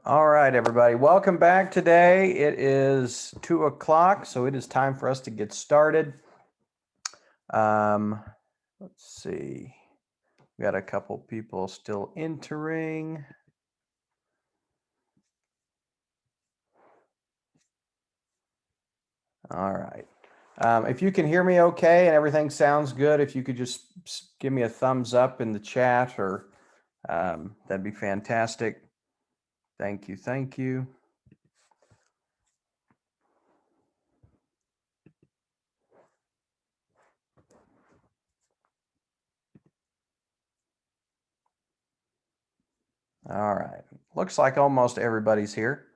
All right, everybody. Welcome back today. It is 2 o'clock, so it is time for us to get started. Let's see. We got a couple people still entering. All right. If you can hear me okay and everything sounds good, if you could just give me a thumbs up in the chat, or that'd be fantastic. Thank you. Thank you. All right. Looks like almost everybody's here.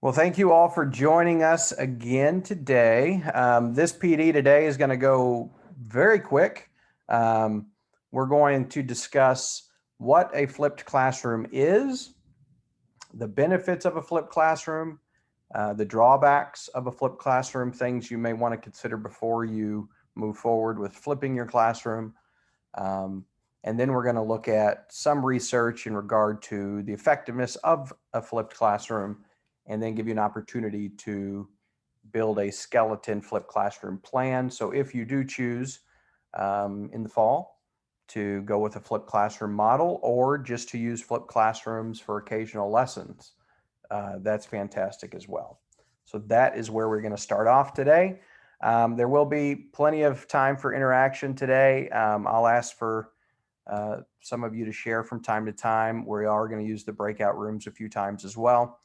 Well, thank you all for joining us again today. This PD today is going to go very quick. We're going to discuss what a flipped classroom is, the benefits of a flipped classroom, the drawbacks of a flipped classroom, things you may want to consider before you move forward with flipping your classroom. And then we're going to look at some research in regard to the effectiveness of a flipped classroom, and then give you an opportunity to build a skeleton flipped classroom plan. So if you do choose in the fall to go with a flipped classroom model, or just to use flipped classrooms for occasional lessons, that's fantastic as well. So that is where we're going to start off today. There will be plenty of time for interaction today. I'll ask for some of you to share from time to time. We are going to use the breakout rooms a few times as well.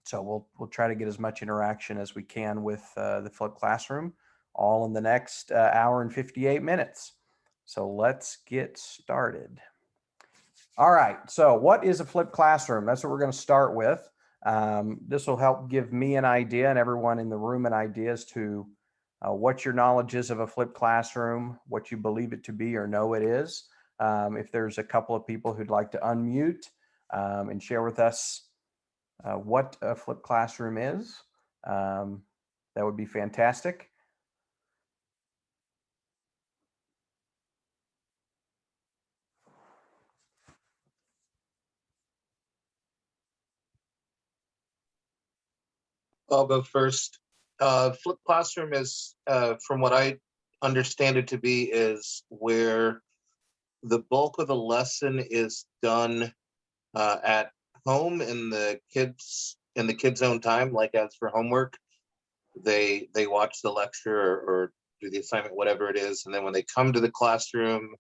So we'll try to get as much interaction as we can with the flipped classroom, all in the next hour and 58 minutes. So let's get started. All right, so what is a flipped classroom? That's what we're going to start with. This will help give me an idea, and everyone in the room an idea as to what your knowledge is of a flipped classroom, what you believe it to be or know it is. If there's a couple of people who'd like to unmute and share with us what a flipped classroom is, that would be fantastic. I'll go first. Flipped classroom is, from what I understand it to be, is where the bulk of the lesson is done at home in the kids' own time. Like, as for homework, they watch the lecture or do the assignment, whatever it is, and then when they come to the classroom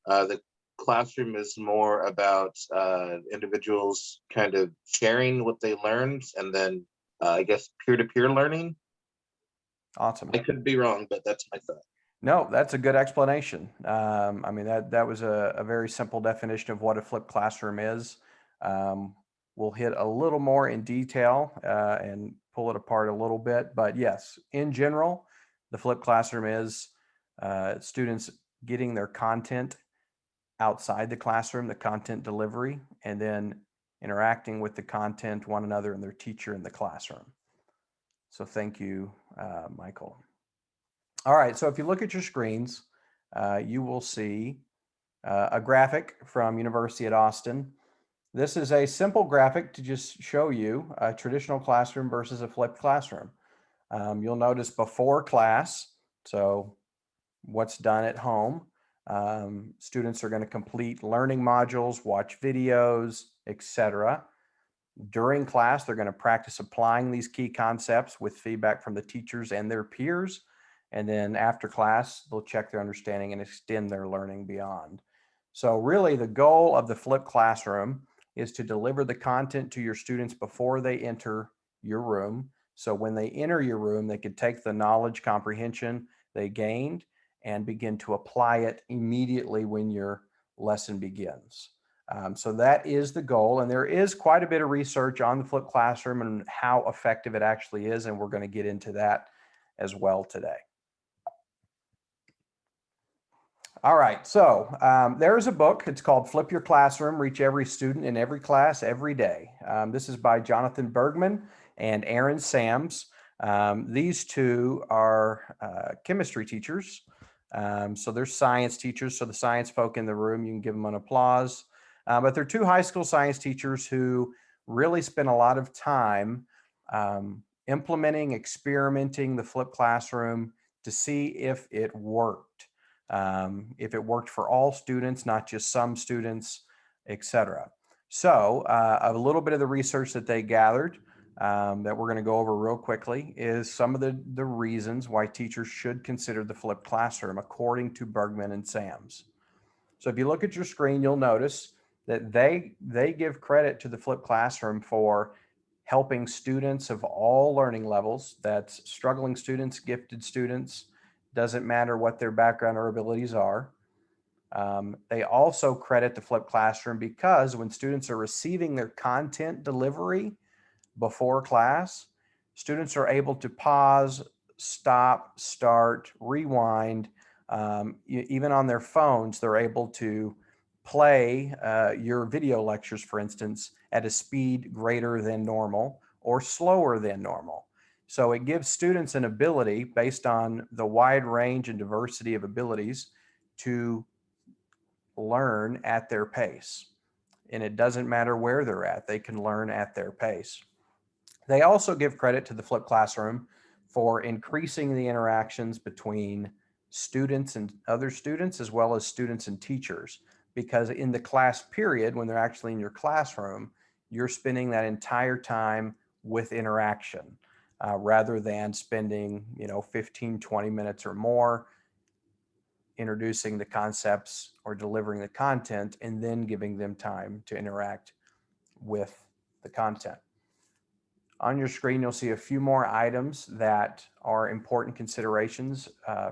is more about individuals kind of sharing what they learned, and then I guess peer-to-peer learning. Awesome. I could be wrong, but that's my thought. No, that's a good explanation. I mean, that was a very simple definition of what a flipped classroom is. We'll hit a little more in detail and pull it apart a little bit. But yes, in general, the flipped classroom is students getting their content outside the classroom, the content delivery, and then interacting with the content, one another, and their teacher in the classroom. So thank you, Michael. All right, so if you look at your screens, you will see a graphic from University at Austin. This is a simple graphic to just show you a traditional classroom versus a flipped classroom. You'll notice before class, so what's done at home. Students are going to complete learning modules, watch videos, etc. During class, they're going to practice applying these key concepts with feedback from the teachers and their peers. And then after class, they'll check their understanding and extend their learning beyond. So really the goal of the flipped classroom is to deliver the content to your students before they enter your room. So when they enter your room, they could take the knowledge comprehension they gained and begin to apply it immediately when your lesson begins. So that is the goal. And there is quite a bit of research on the flipped classroom and how effective it actually is. And we're going to get into that as well today. All right, so there's a book. It's called Flip Your Classroom, Reach Every Student in Every Class Every Day. This is by Jonathan Bergman and Aaron Sams. These two are chemistry teachers. So they're science teachers. So the science folk in the room, you can give them an applause. But they're two high school science teachers who really spent a lot of time implementing, experimenting the flipped classroom to see if it worked. If it worked for all students, not just some students, etc. So a little bit of the research that they gathered that we're going to go over real quickly is some of the reasons why teachers should consider the flipped classroom according to Bergman and Sams. So if you look at your screen, you'll notice that they give credit to the flipped classroom for helping students of all learning levels. That's struggling students, gifted students, doesn't matter what their background or abilities are. They also credit the flipped classroom because when students are receiving their content delivery before class, students are able to pause, stop, start, rewind. Even on their phones, they're able to play your video lectures, for instance, at a speed greater than normal or slower than normal. So it gives students an ability based on the wide range and diversity of abilities to learn at their pace. And it doesn't matter where they're at, they can learn at their pace. They also give credit to the flipped classroom for increasing the interactions between students and other students, as well as students and teachers. Because in the class period, when they're actually in your classroom, you're spending that entire time with interaction rather than spending, 15, 20 minutes or more introducing the concepts or delivering the content and then giving them time to interact with the content. On your screen, you'll see a few more items that are important considerations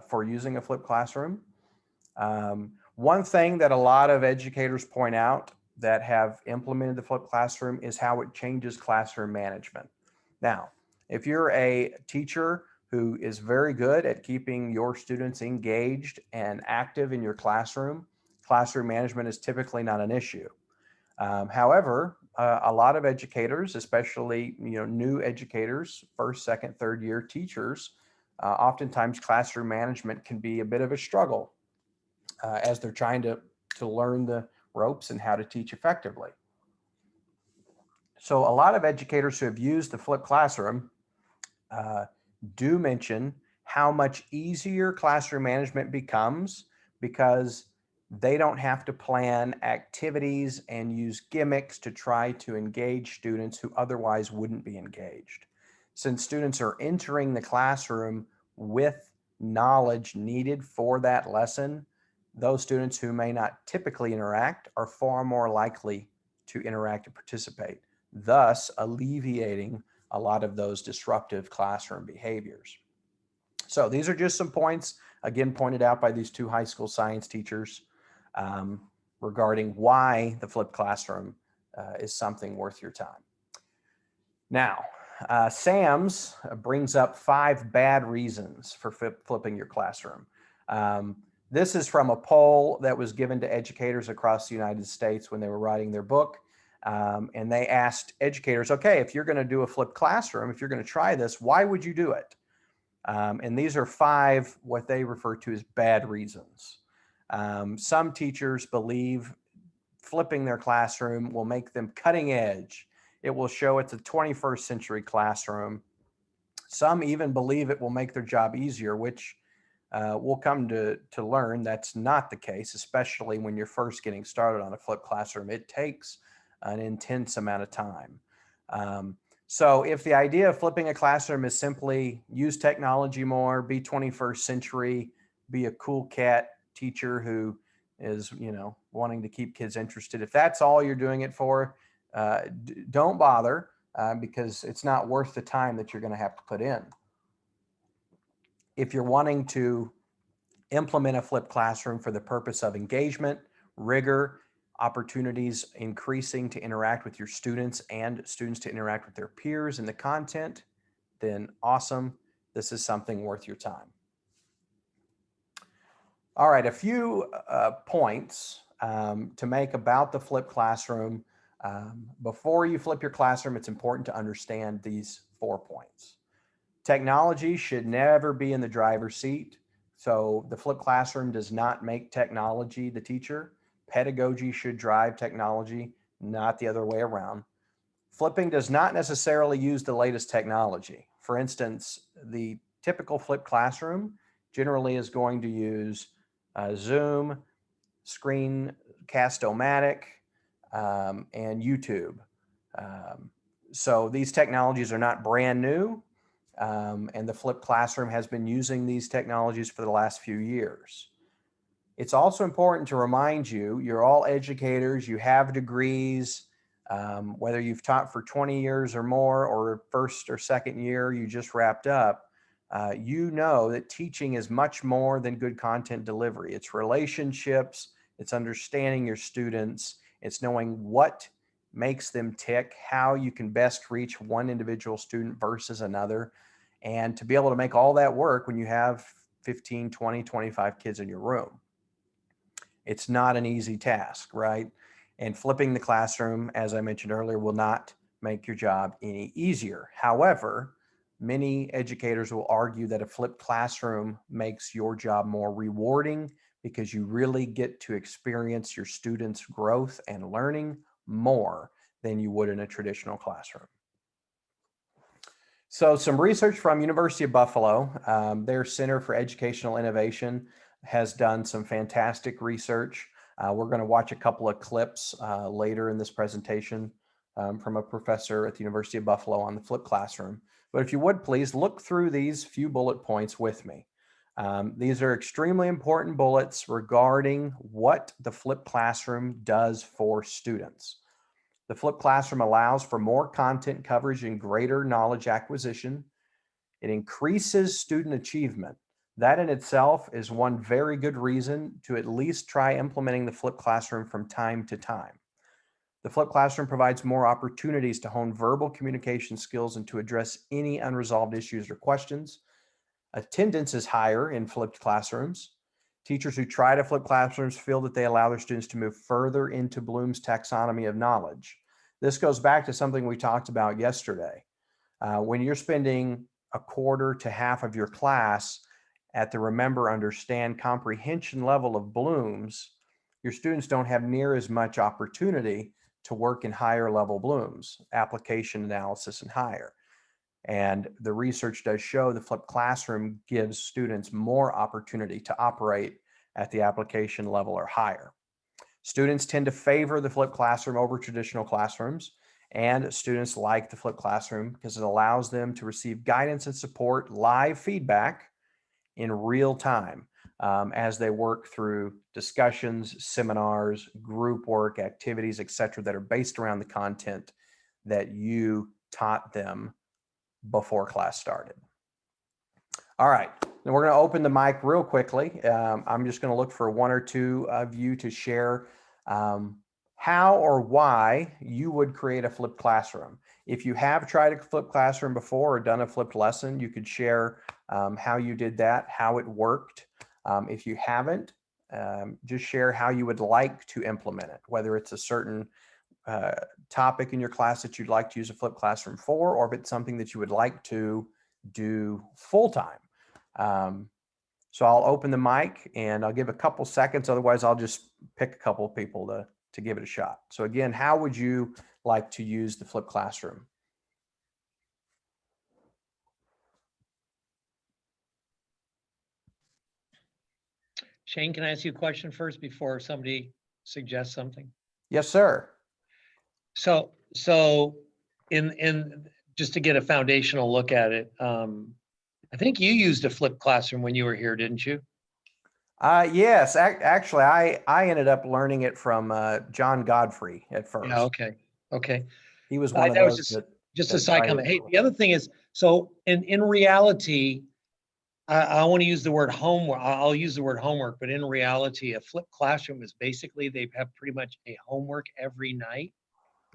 for using a flipped classroom. One thing that a lot of educators point out that have implemented the flipped classroom is how it changes classroom management. Now, if you're a teacher who is very good at keeping your students engaged and active in your classroom management is typically not an issue. However, a lot of educators, especially new educators, first, second, third year teachers, oftentimes classroom management can be a bit of a struggle as they're trying to learn the ropes and how to teach effectively. So a lot of educators who have used the flipped classroom do mention how much easier classroom management becomes because they don't have to plan activities and use gimmicks to try to engage students who otherwise wouldn't be engaged. Since students are entering the classroom with knowledge needed for that lesson, those students who may not typically interact are far more likely to interact and participate, thus alleviating a lot of those disruptive classroom behaviors. So these are just some points, again, pointed out by these two high school science teachers regarding why the flipped classroom is something worth your time. Now, Sams brings up 5 bad reasons for flipping your classroom. This is from a poll that was given to educators across the United States when they were writing their book. And they asked educators, okay, if you're going to do a flipped classroom, if you're going to try this, why would you do it? And these are 5 what they refer to as bad reasons. Some teachers believe flipping their classroom will make them cutting edge. It will show it's a 21st century classroom. Some even believe it will make their job easier, which we'll come to learn that's not the case, especially when you're first getting started on a flipped classroom. It takes an intense amount of time. So if the idea of flipping a classroom is simply use technology more, be 21st century, be a cool cat teacher who is, wanting to keep kids interested, if that's all you're doing it for, don't bother because it's not worth the time that you're going to have to put in. If you're wanting to implement a flipped classroom for the purpose of engagement, rigor, opportunities increasing to interact with your students and students to interact with their peers in the content, then awesome. This is something worth your time. All right, a few points to make about the flipped classroom. Before you flip your classroom, it's important to understand these 4 points. Technology should never be in the driver's seat. So the flipped classroom does not make technology the teacher. Pedagogy should drive technology, not the other way around. Flipping does not necessarily use the latest technology. For instance, the typical flipped classroom generally is going to use Zoom, Screencast-O-Matic, and YouTube. So these technologies are not brand new, and the flipped classroom has been using these technologies for the last few years. It's also important to remind you, you're all educators, you have degrees, whether you've taught for 20 years or more, or first or second year you just wrapped up, you know that teaching is much more than good content delivery. It's relationships, it's understanding your students, it's knowing what makes them tick, how you can best reach one individual student versus another, and to be able to make all that work when you have 15, 20, 25 kids in your room. It's not an easy task, right? And flipping the classroom, as I mentioned earlier, will not make your job any easier. However, many educators will argue that a flipped classroom makes your job more rewarding because you really get to experience your students' growth and learning more than you would in a traditional classroom. So some research from University of Buffalo, their Center for Educational Innovation has done some fantastic research. We're going to watch a couple of clips later in this presentation from a professor at the University of Buffalo on the flipped classroom. But if you would please look through these few bullet points with me. These are extremely important bullets regarding what the flipped classroom does for students. The flipped classroom allows for more content coverage and greater knowledge acquisition. It increases student achievement. That in itself is one very good reason to at least try implementing the flipped classroom from time to time. The flipped classroom provides more opportunities to hone verbal communication skills and to address any unresolved issues or questions. Attendance is higher in flipped classrooms. Teachers who try to flip classrooms feel that they allow their students to move further into Bloom's taxonomy of knowledge. This goes back to something we talked about yesterday. When you're spending a quarter to half of your class at the remember, understand, comprehension level of Bloom's, your students don't have near as much opportunity to work in higher level Bloom's, application analysis and higher. And the research does show the flipped classroom gives students more opportunity to operate at the application level or higher. Students tend to favor the flipped classroom over traditional classrooms, and students like the flipped classroom because it allows them to receive guidance and support, live feedback in real time as they work through discussions, seminars, group work, activities, etc., that are based around the content that you taught them before class started. All right, now we're going to open the mic real quickly. I'm just going to look for one or two of you to share how or why you would create a flipped classroom. If you have tried a flipped classroom before or done a flipped lesson, you could share how you did that, how it worked. If you haven't, just share how you would like to implement it, whether it's a certain topic in your class that you'd like to use a flipped classroom for, or if it's something that you would like to do full-time. So I'll open the mic and I'll give a couple seconds. Otherwise, I'll just pick a couple of people to give it a shot. So again, how would you like to use the flipped classroom? Shane, can I ask you a question first before somebody suggests something? Yes, sir. So in just to get a foundational look at it, I think you used a flipped classroom when you were here, didn't you? Yes, actually, I ended up learning it from John Godfrey at first. Yeah. Okay. He was one of That was those just that a side tried comment. it. Hey, the other thing is, so in reality, I want to use the word homework. I'll use the word homework, but in reality, a flipped classroom is basically they have pretty much a homework every night,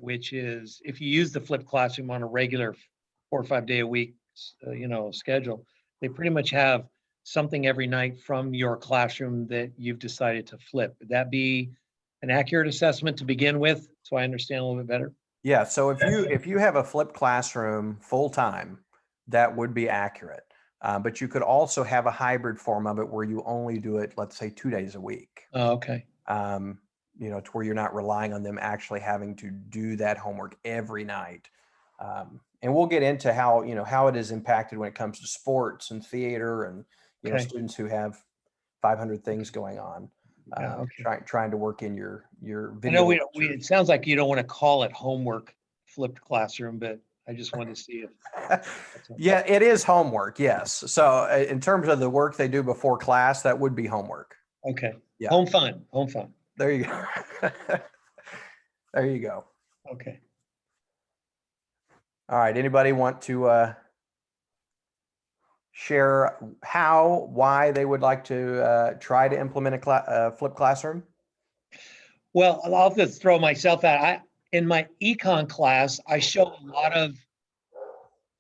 which is if you use the flipped classroom on a regular 4 or 5 day a week, schedule, they pretty much have something every night from your classroom that you've decided to flip. Would that be an accurate assessment to begin with, so I understand a little bit better? Yeah. So if you have a flipped classroom full time, that would be accurate. But you could also have a hybrid form of it where you only do it, let's say, 2 days a week. Oh, okay. to where you're not relying on them actually having to do that homework every night. And we'll get into how it is impacted when it comes to sports and theater and, Okay. students who have 500 things going on, Yeah, okay. trying to work in your I video. know it lectures. sounds like you don't want to call it homework flipped classroom, but I just wanted to see if. that's all. Yeah, it is homework. Yes. So in terms of the work they do before class, that would be homework. Okay. Yeah. Home fun. There you go. There you go. Okay. All right. Anybody want to share why they would like to try to implement a flipped classroom? Well, I'll just throw myself out. In my econ class, I show a lot of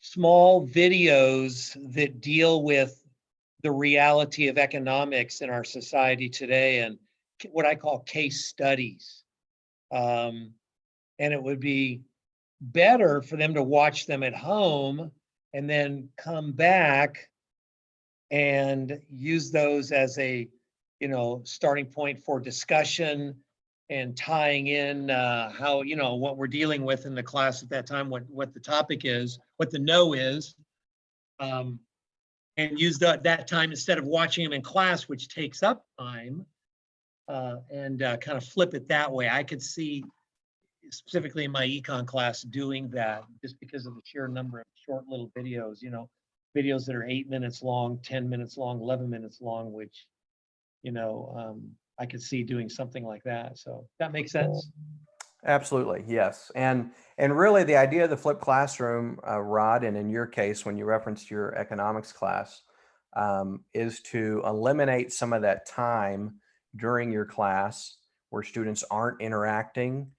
small videos that deal with the reality of economics in our society today and what I call case studies. And it would be better for them to watch them at home and then come back and use those as a starting point for discussion and tying in how what we're dealing with in the class at that time, what the topic is, what the know is, and use that time instead of watching them in class, which takes up time, and kind of flip it that way. I could see specifically in my econ class doing that just because of the sheer number of short little videos, videos that are 8 minutes long, 10 minutes long, 11 minutes long, which, I could see doing something like that. So that makes sense. Absolutely, yes. And really the idea of the flipped classroom, Rod, and in your case, when you referenced your economics class, is to eliminate some of that time during your class where students aren't interacting,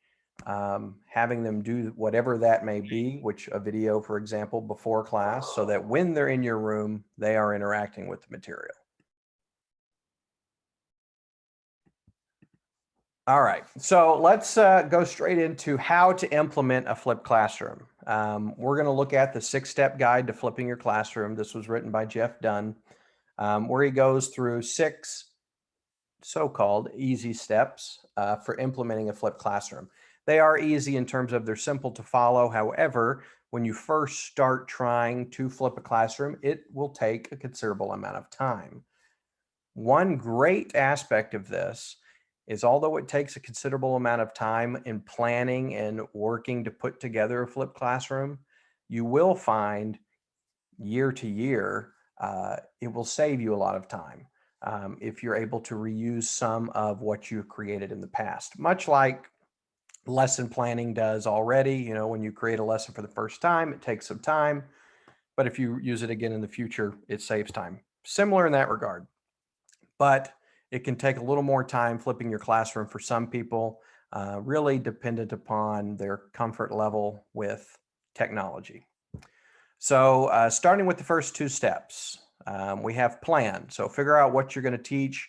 having them do whatever that may be, which a video, for example, before class, so that when they're in your room, they are interacting with the material. All right, so let's go straight into how to implement a flipped classroom. We're going to look at the 6-step guide to flipping your classroom. This was written by Jeff Dunn, where he goes through 6 so-called easy steps for implementing a flipped classroom. They are easy in terms of they're simple to follow. However, when you first start trying to flip a classroom, it will take a considerable amount of time. One great aspect of this is although it takes a considerable amount of time in planning and working to put together a flipped classroom, you will find year to year, it will save you a lot of time if you're able to reuse some of what you've created in the past, much like lesson planning does already. When you create a lesson for the first time, it takes some time, but if you use it again in the future, it saves time. Similar in that regard, but it can take a little more time flipping your classroom for some people, really dependent upon their comfort level with technology. So starting with the first 2 steps, we have plan. So figure out what you're going to teach.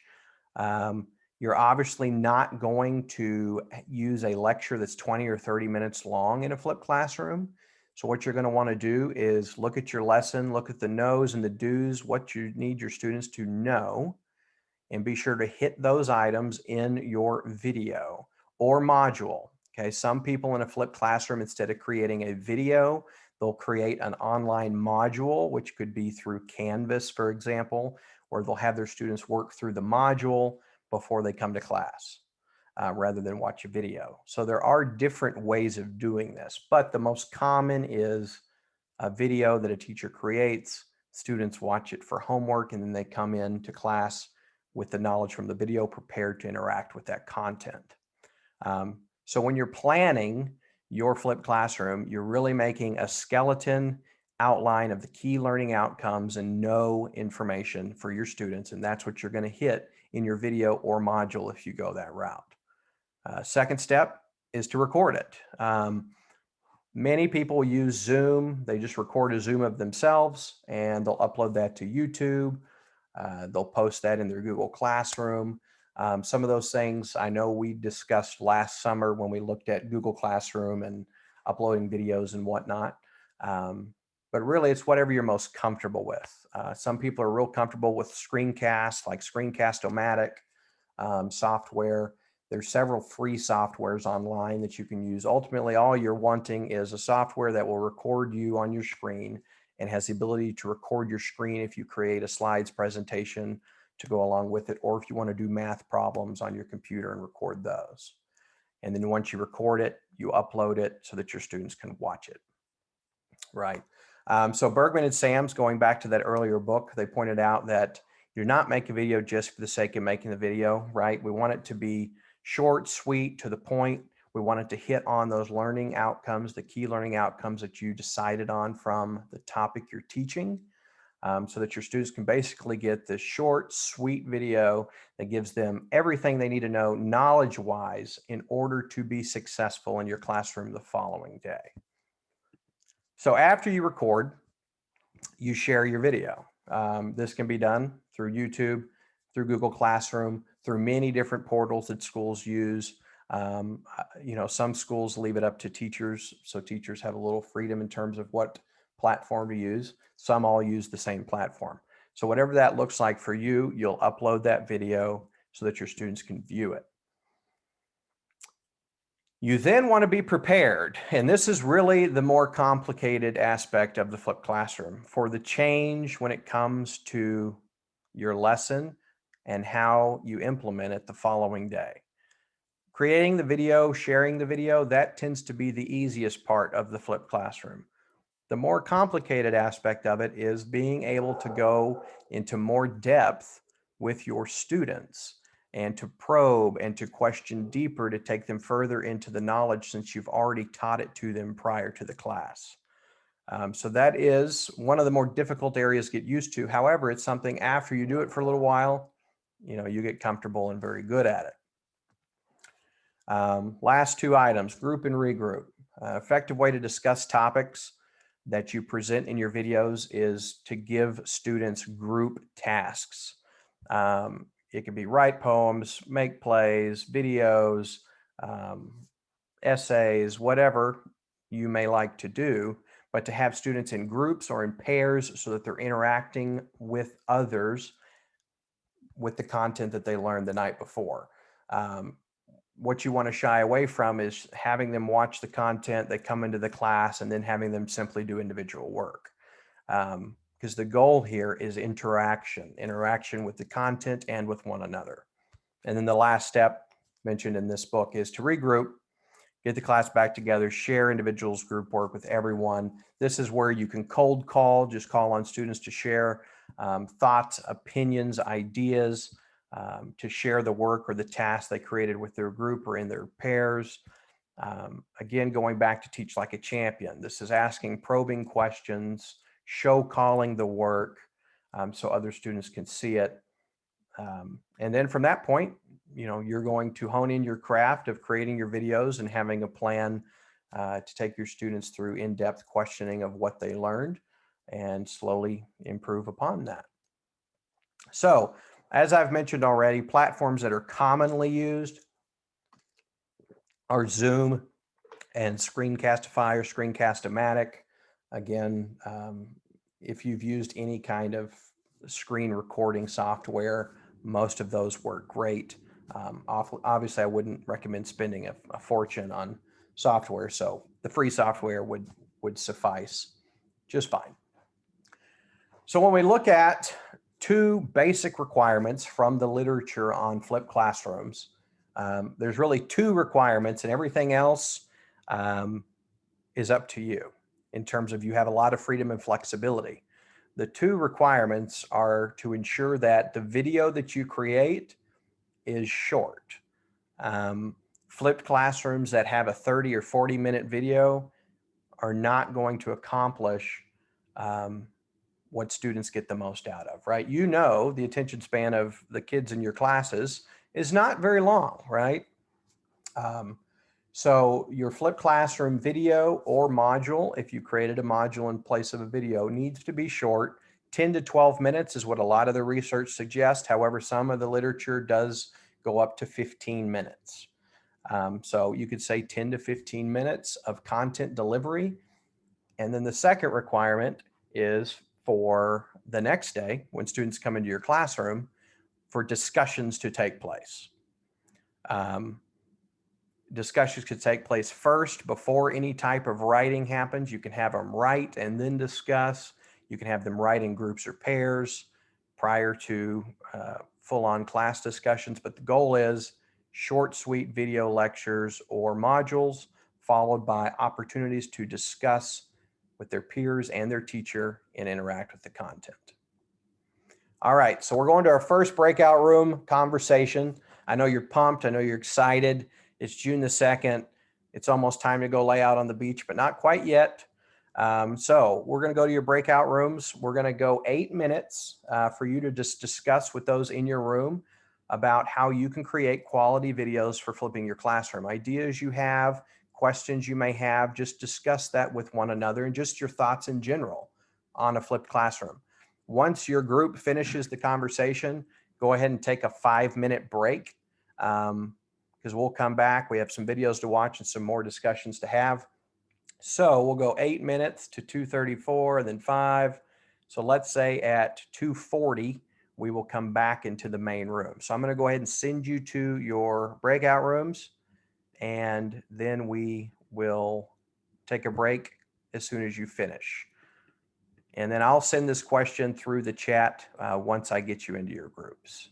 You're obviously not going to use a lecture that's 20 or 30 minutes long in a flipped classroom. So what you're going to want to do is look at your lesson, look at the knows and the do's, what you need your students to know, and be sure to hit those items in your video or module. Okay, some people in a flipped classroom, instead of creating a video, they'll create an online module, which could be through Canvas, for example, where they'll have their students work through the module before they come to class, rather than watch a video. So there are different ways of doing this, but the most common is a video that a teacher creates, students watch it for homework, and then they come into class with the knowledge from the video prepared to interact with that content. So when you're planning your flipped classroom, you're really making a skeleton outline of the key learning outcomes and know information for your students. And that's what you're going to hit in your video or module if you go that route. Second step is to record it. Many people use Zoom. They just record a Zoom of themselves and they'll upload that to YouTube. They'll post that in their Google Classroom. Some of those things I know we discussed last summer when we looked at Google Classroom and uploading videos and whatnot. But really it's whatever you're most comfortable with. Some people are real comfortable with screencasts like Screencast-O-Matic software. There's several free softwares online that you can use. Ultimately, all you're wanting is a software that will record you on your screen and has the ability to record your screen if you create a slides presentation to go along with it, or if you want to do math problems on your computer and record those. And then once you record it, you upload it so that your students can watch it. Right. So Bergman and Sams, going back to that earlier book, they pointed out that you're not making a video just for the sake of making the video, right? We want it to be short, sweet, to the point. We want it to hit on those learning outcomes, the key learning outcomes that you decided on from the topic you're teaching, so that your students can basically get the short, sweet video that gives them everything they need to know knowledge-wise in order to be successful in your classroom the following day. So after you record, you share your video. This can be done through YouTube, through Google Classroom, through many different portals that schools use. Some schools leave it up to teachers, so teachers have a little freedom in terms of what platform to use. Some all use the same platform. So whatever that looks like for you, you'll upload that video so that your students can view it. You then want to be prepared, and this is really the more complicated aspect of the flipped classroom, for the change when it comes to your lesson and how you implement it the following day. Creating the video, sharing the video, that tends to be the easiest part of the flipped classroom. The more complicated aspect of it is being able to go into more depth with your students and to probe and to question deeper to take them further into the knowledge since you've already taught it to them prior to the class. So that is one of the more difficult areas to get used to. However, it's something after you do it for a little while, you get comfortable and very good at it. Last two items, group and regroup. Effective way to discuss topics that you present in your videos is to give students group tasks. It could be write poems, make plays, videos, essays, whatever you may like to do, but to have students in groups or in pairs so that they're interacting with others with the content that they learned the night before. What you want to shy away from is having them watch the content, they come into the class, and then having them simply do individual work. Because the goal here is interaction with the content and with one another. And then the last step mentioned in this book is to regroup, get the class back together, share individuals group work with everyone. This is where you can cold call, just call on students to share thoughts, opinions, ideas, to share the work or the task they created with their group or in their pairs. Again, going back to teach like a champion. This is asking probing questions, show calling the work so other students can see it. And then from that point, you're going to hone in your craft of creating your videos and having a plan to take your students through in-depth questioning of what they learned and slowly improve upon that. So, as I've mentioned already, platforms that are commonly used are Zoom and Screencastify or Screencast-O-Matic. Again, if you've used any kind of screen recording software, most of those work great. Obviously, I wouldn't recommend spending a fortune on software, so the free software would suffice just fine. So when we look at two basic requirements from the literature on flipped classrooms, there's really two requirements, and everything else is up to you in terms of you have a lot of freedom and flexibility. The two requirements are to ensure that the video that you create is short. Flipped classrooms that have a 30 or 40-minute video are not going to accomplish what students get the most out of, right? The attention span of the kids in your classes is not very long, right? So your flipped classroom video or module, if you created a module in place of a video, needs to be short. 10 to 12 minutes is what a lot of the research suggests. However, some of the literature does go up to 15 minutes. So you could say 10 to 15 minutes of content delivery. And then the second requirement is for the next day, when students come into your classroom, for discussions to take place. Um, discussions could take place first before any type of writing happens. You can have them write and then discuss. You can have them write in groups or pairs prior to full-on class discussions. But the goal is short, sweet video lectures or modules followed by opportunities to discuss with their peers and their teacher and interact with the content. All right, so we're going to our first breakout room conversation. I know you're pumped. I know you're excited. It's June the 2nd. It's almost time to go lay out on the beach, but not quite yet. So we're going to go to your breakout rooms. We're going to go 8 minutes for you to just discuss with those in your room about how you can create quality videos for flipping your classroom. Ideas you have, questions you may have, just discuss that with one another and just your thoughts in general on a flipped classroom. Once your group finishes the conversation, go ahead and take a 5-minute break because we'll come back. We have some videos to watch and some more discussions to have. So we'll go 8 minutes to 2:34 and then 5. So let's say at 2:40, we will come back into the main room. So I'm going to go ahead and send you to your breakout rooms, and then we will take a break as soon as you finish. And then I'll send this question through the chat once I get you into your groups.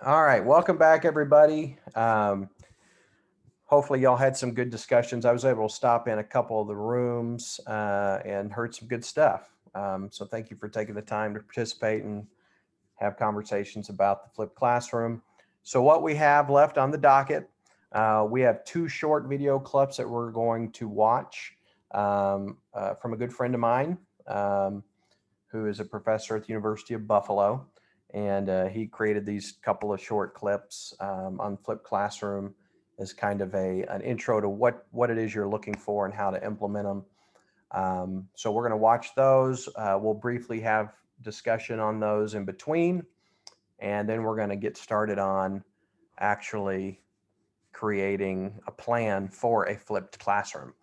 All right, welcome back, everybody. Hopefully y'all had some good discussions. I was able to stop in a couple of the rooms and heard some good stuff. So thank you for taking the time to participate and have conversations about the flipped classroom. So what we have left on the docket, we have 2 short video clips that we're going to watch from a good friend of mine who is a professor at the University of Buffalo. And he created these couple of short clips on flipped classroom as kind of an intro to what it is you're looking for and how to implement them. So we're going to watch those. We'll briefly have discussion on those in between, and then we're going to get started on actually creating a plan for a flipped classroom.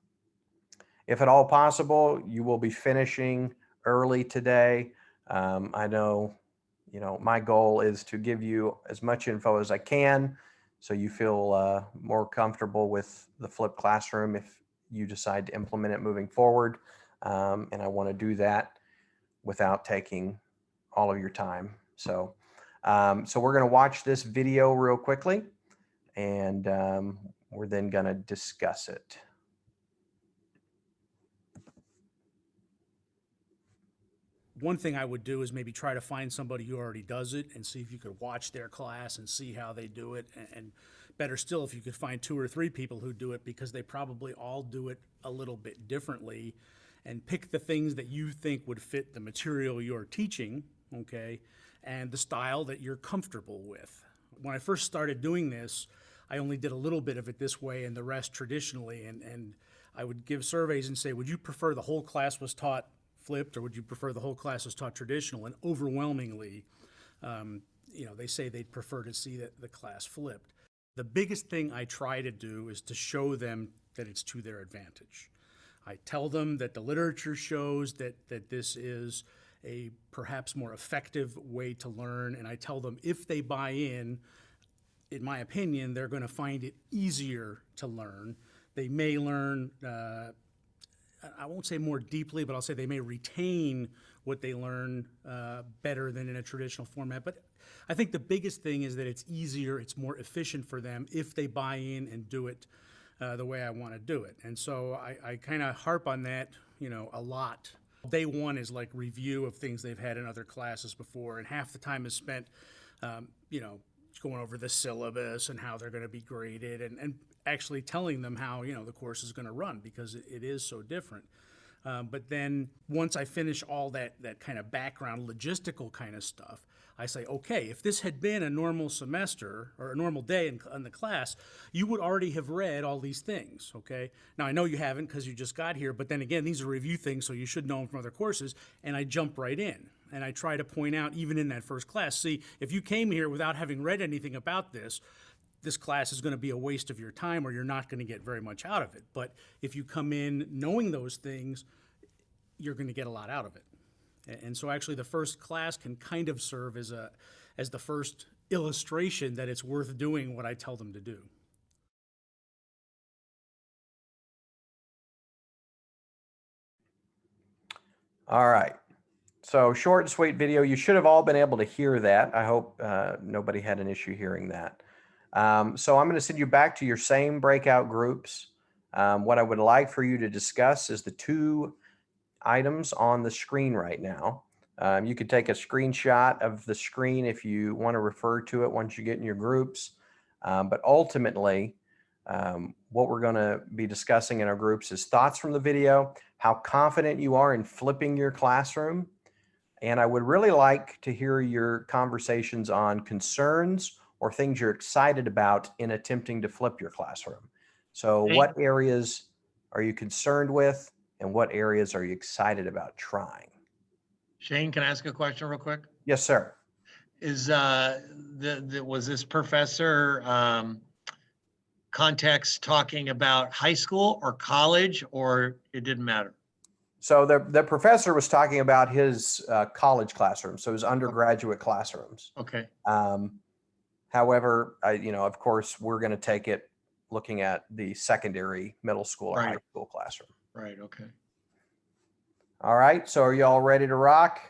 If at all possible, you will be finishing early today. I know, my goal is to give you as much info as I can so you feel more comfortable with the flipped classroom if you decide to implement it moving forward. And I want to do that without taking all of your time. So we're going to watch this video real quickly, and we're then going to discuss it. One thing I would do is maybe try to find somebody who already does it and see if you could watch their class and see how they do it. And better still, if you could find 2 or 3 people who do it, because they probably all do it a little bit differently, and pick the things that you think would fit the material you're teaching, okay, and the style that you're comfortable with. When I first started doing this, I only did a little bit of it this way and the rest traditionally. And I would give surveys and say, would you prefer the whole class was taught flipped, or would you prefer the whole class was taught traditional? And overwhelmingly, they say they'd prefer to see the class flipped. The biggest thing I try to do is to show them that it's to their advantage. I tell them that the literature shows that this is a perhaps more effective way to learn, and I tell them if they buy in my opinion, they're going to find it easier to learn. They may learn I won't say more deeply, but I'll say they may retain what they learn better than in a traditional format. But I think the biggest thing is that it's easier, it's more efficient for them if they buy in and do it the way I want to do it. And so I kind of harp on that, a lot. Day one is like review of things they've had in other classes before, and half the time is spent, going over the syllabus and how they're going to be graded, and actually telling them how the course is going to run, because it is so different. But then once I finish all that kind of background logistical kind of stuff, I say, okay, if this had been a normal semester or a normal day in the class, you would already have read all these things, okay? Now, I know you haven't because you just got here, but then again, these are review things, so you should know them from other courses, and I jump right in. And I try to point out, even in that first class, see, if you came here without having read anything about this class is going to be a waste of your time, or you're not going to get very much out of it. But if you come in knowing those things, you're going to get a lot out of it. And so actually the first class can kind of serve as the first illustration that it's worth doing what I tell them to do. All right. So short and sweet video. You should have all been able to hear that. I hope nobody had an issue hearing that. So I'm going to send you back to your same breakout groups. What I would like for you to discuss is the 2 items on the screen right now. You could take a screenshot of the screen if you want to refer to it once you get in your groups. But ultimately, what we're going to be discussing in our groups is thoughts from the video, how confident you are in flipping your classroom. And I would really like to hear your conversations on concerns or things you're excited about in attempting to flip your classroom. So Shane? what areas are you concerned with, and what areas are you excited about trying? Shane, can I ask a question real quick? Yes, sir. Is was this professor context talking about high school or college, or it didn't matter? So the professor was talking about his college classroom, so his undergraduate classrooms. Okay. However, of course, we're going to take it looking at the secondary, middle school, or Right. high school classroom. Right. Okay. All right. So are you all ready to rock?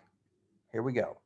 Here we go.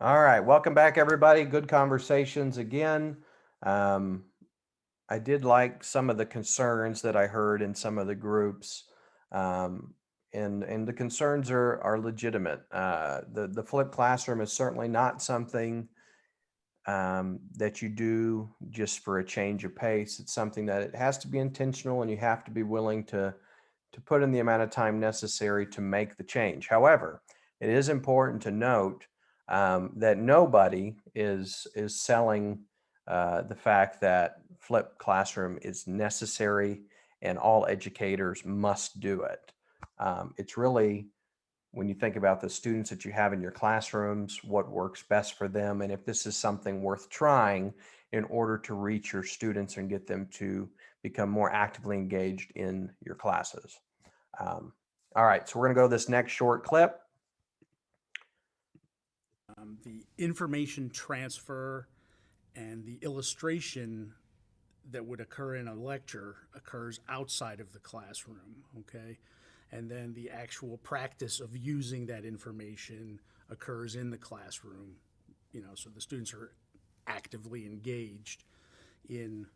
All right, welcome back, everybody. Good conversations again. I did like some of the concerns that I heard in some of the groups, and the concerns are legitimate. The flipped classroom is certainly not something that you do just for a change of pace. It's something that it has to be intentional, and you have to be willing to put in the amount of time necessary to make the change. However, it is important to note that nobody is selling the fact that flipped classroom is necessary and all educators must do it. It's really, when you think about the students that you have in your classrooms, what works best for them, and if this is something worth trying in order to reach your students and get them to become more actively engaged in your classes. All right, so we're going to go to this next short clip. The information transfer and the illustration that would occur in a lecture occurs outside of the classroom, okay? And then the actual practice of using that information occurs in the classroom, so the students are actively engaged in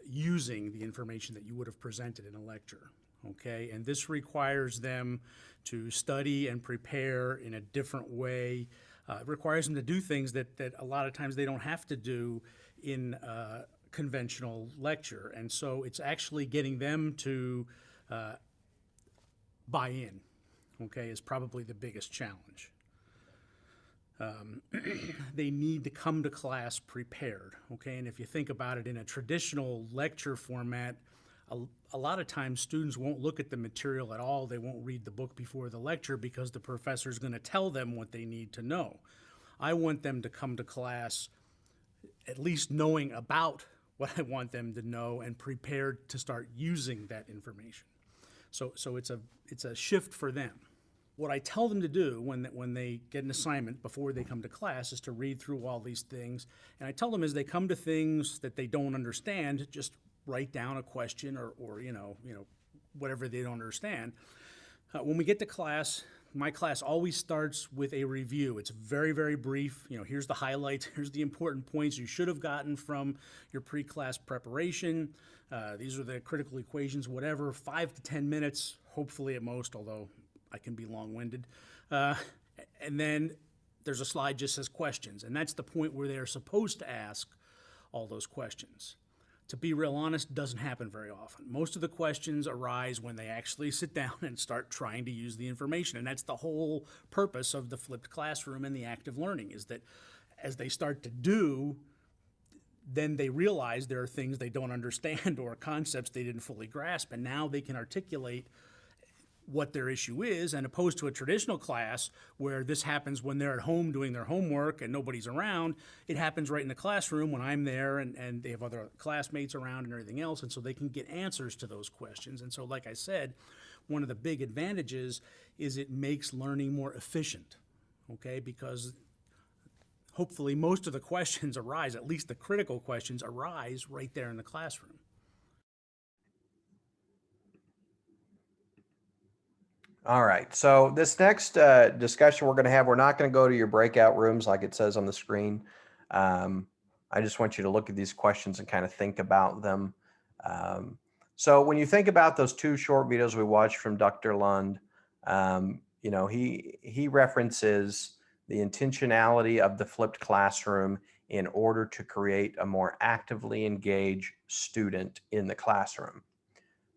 using the information that you would have presented in a lecture, okay? And this requires them to study and prepare in a different way. It requires them to do things that a lot of times they don't have to do in a conventional lecture. And so it's actually getting them to buy in, okay, is probably the biggest challenge. They need to come to class prepared, okay? And if you think about it in a traditional lecture format, a lot of times students won't look at the material at all. They won't read the book before the lecture because the professor is going to tell them what they need to know. I want them to come to class at least knowing about what I want them to know and prepared to start using that information. So it's a shift for them. What I tell them to do when they get an assignment before they come to class is to read through all these things. And I tell them as they come to things that they don't understand, just write down a question or whatever they don't understand. When we get to class, my class always starts with a review. It's very, very brief. Here's the highlights. Here's the important points you should have gotten from your pre-class preparation. These are the critical equations, whatever, 5 to 10 minutes, hopefully at most, although I can be long-winded. And then there's a slide just says questions, and that's the point where they're supposed to ask all those questions. To be real honest, doesn't happen very often. Most of the questions arise when they actually sit down and start trying to use the information, and that's the whole purpose of the flipped classroom and the active learning, is that as they start to do, then they realize there are things they don't understand or concepts they didn't fully grasp, and now they can articulate what their issue is, and opposed to a traditional class where this happens when they're at home doing their homework and nobody's around. It happens right in the classroom when I'm there and they have other classmates around and everything else, and so they can get answers to those questions. And so, like I said, one of the big advantages is it makes learning more efficient, okay? Because hopefully most of the questions arise, at least the critical questions arise right there in the classroom. All right, so this next discussion we're going to have, we're not going to go to your breakout rooms like it says on the screen. I just want you to look at these questions and kind of think about them. So when you think about those two short videos we watched from Dr. Lund, he references the intentionality of the flipped classroom in order to create a more actively engaged student in the classroom.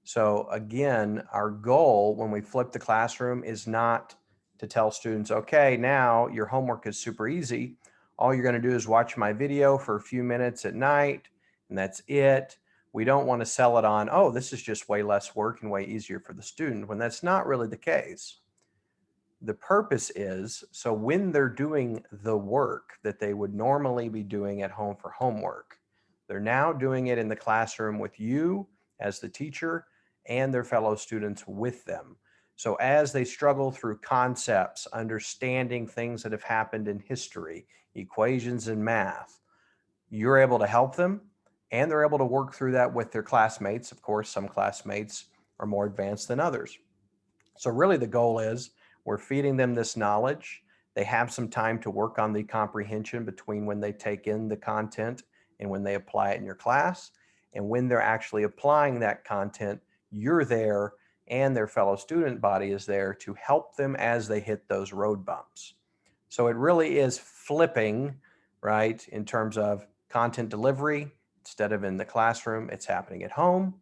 So again, our goal when we flip the classroom is not to tell students, okay, now your homework is super easy. All you're going to do is watch my video for a few minutes at night, and that's it. We don't want to sell it on, oh, this is just way less work and way easier for the student, when that's not really the case. The purpose is, so when they're doing the work that they would normally be doing at home for homework, they're now doing it in the classroom with you as the teacher and their fellow students with them. So as they struggle through concepts, understanding things that have happened in history, equations and math, you're able to help them, and they're able to work through that with their classmates. Of course, some classmates are more advanced than others. So really the goal is we're feeding them this knowledge. They have some time to work on the comprehension between when they take in the content and when they apply it in your class. And when they're actually applying that content, you're there and their fellow student body is there to help them as they hit those road bumps. So it really is flipping, right, in terms of content delivery. Instead of in the classroom, it's happening at home,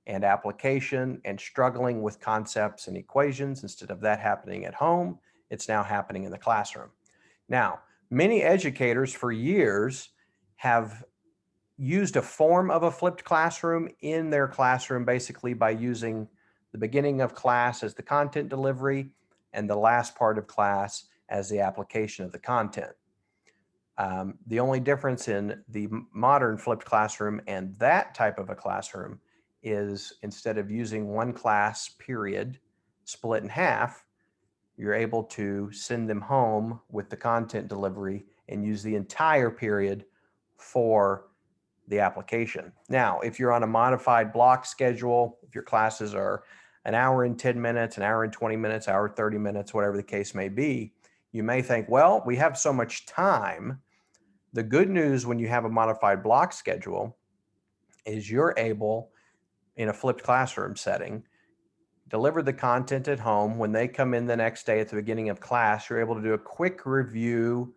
and application and struggling with concepts and equations. Instead of that happening at home, it's now happening in the classroom. Now, many educators for years have used a form of a flipped classroom in their classroom, basically by using the beginning of class as the content delivery and the last part of class as the application of the content. The only difference in the modern flipped classroom and that type of a classroom is instead of using one class period split in half, you're able to send them home with the content delivery and use the entire period for the application. Now, if you're on a modified block schedule, if your classes are an hour and 10 minutes, an hour and 20 minutes, hour 30 minutes, whatever the case may be, you may think, well, we have so much time. The good news when you have a modified block schedule is you're able, in a flipped classroom setting, deliver the content at home. When they come in the next day at the beginning of class, you're able to do a quick review,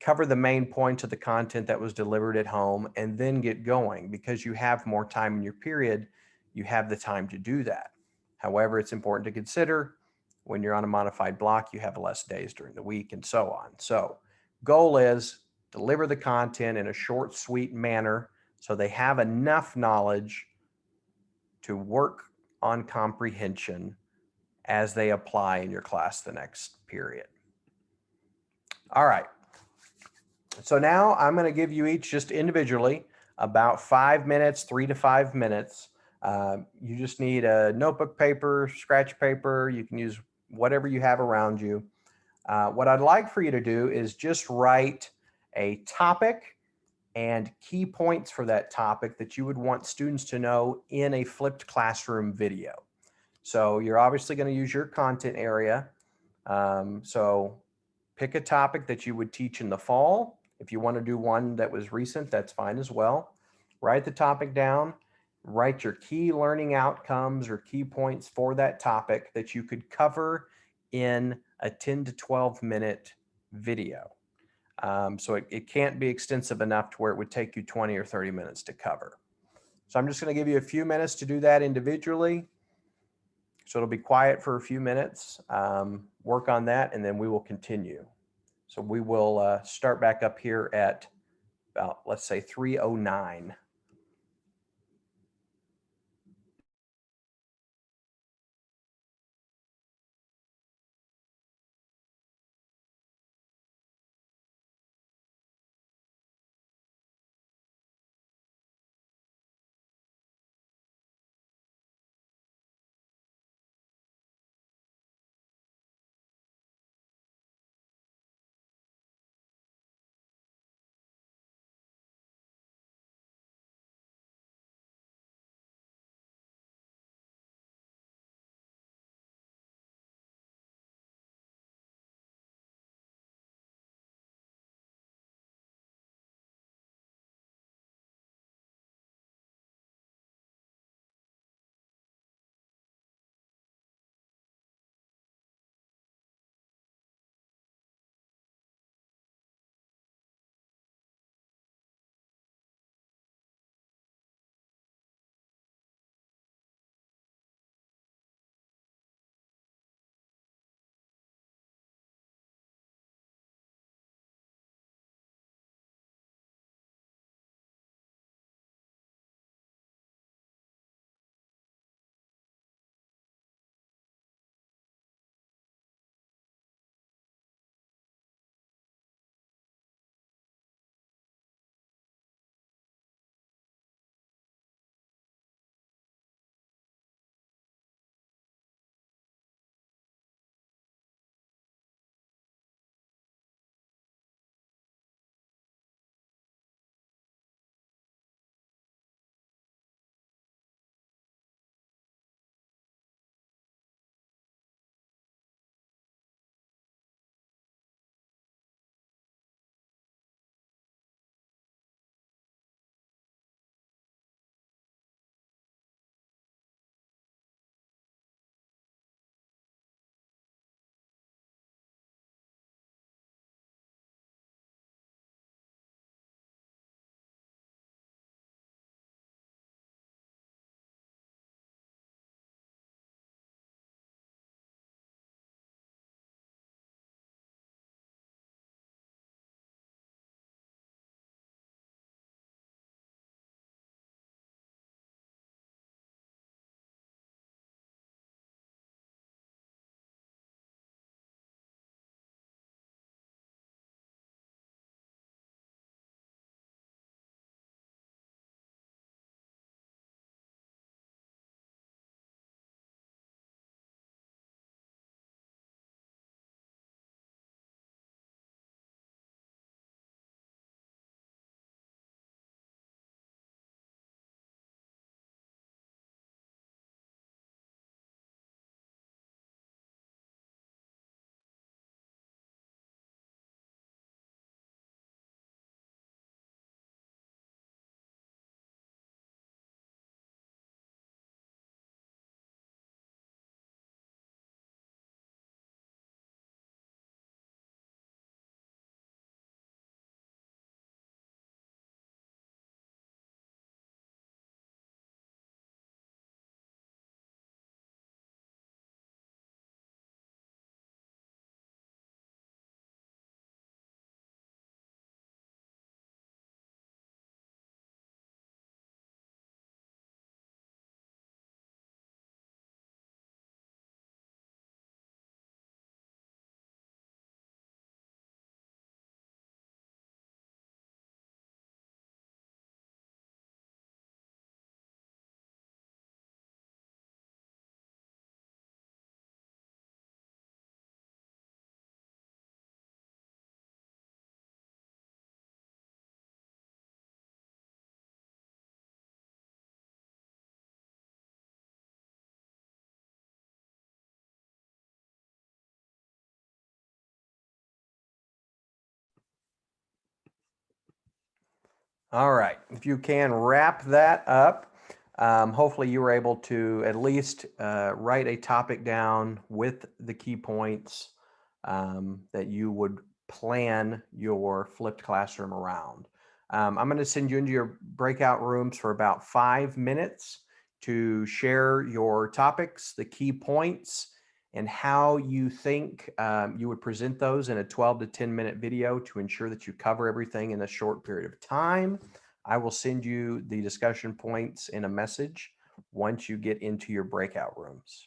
cover the main points of the content that was delivered at home, and then get going. Because you have more time in your period, you have the time to do that. However, it's important to consider when you're on a modified block, you have less days during the week and so on. So goal is deliver the content in a short, sweet manner so they have enough knowledge to work on comprehension as they apply in your class the next period. All right. So now I'm going to give you each just individually about 5 minutes, 3 to 5 minutes. You just need a notebook paper, scratch paper. You can use whatever you have around you. What I'd like for you to do is just write a topic and key points for that topic that you would want students to know in a flipped classroom video. So you're obviously going to use your content area. So pick a topic that you would teach in the fall. If you want to do one that was recent, that's fine as well. Write the topic down, write your key learning outcomes or key points for that topic that you could cover in a 10 to 12 minute video. So it can't be extensive enough to where it would take you 20 or 30 minutes to cover. So I'm just going to give you a few minutes to do that individually. So it'll be quiet for a few minutes, work on that, and then we will continue. So we will start back up here at about, let's say 3:09. All right. If you can wrap that up, hopefully you were able to at least write a topic down with the key points that you would plan your flipped classroom around. I'm going to send you into your breakout rooms for about 5 minutes to share your topics, the key points, and how you think you would present those in a 12 to 10 minute video to ensure that you cover everything in a short period of time. I will send you the discussion points in a message once you get into your breakout rooms.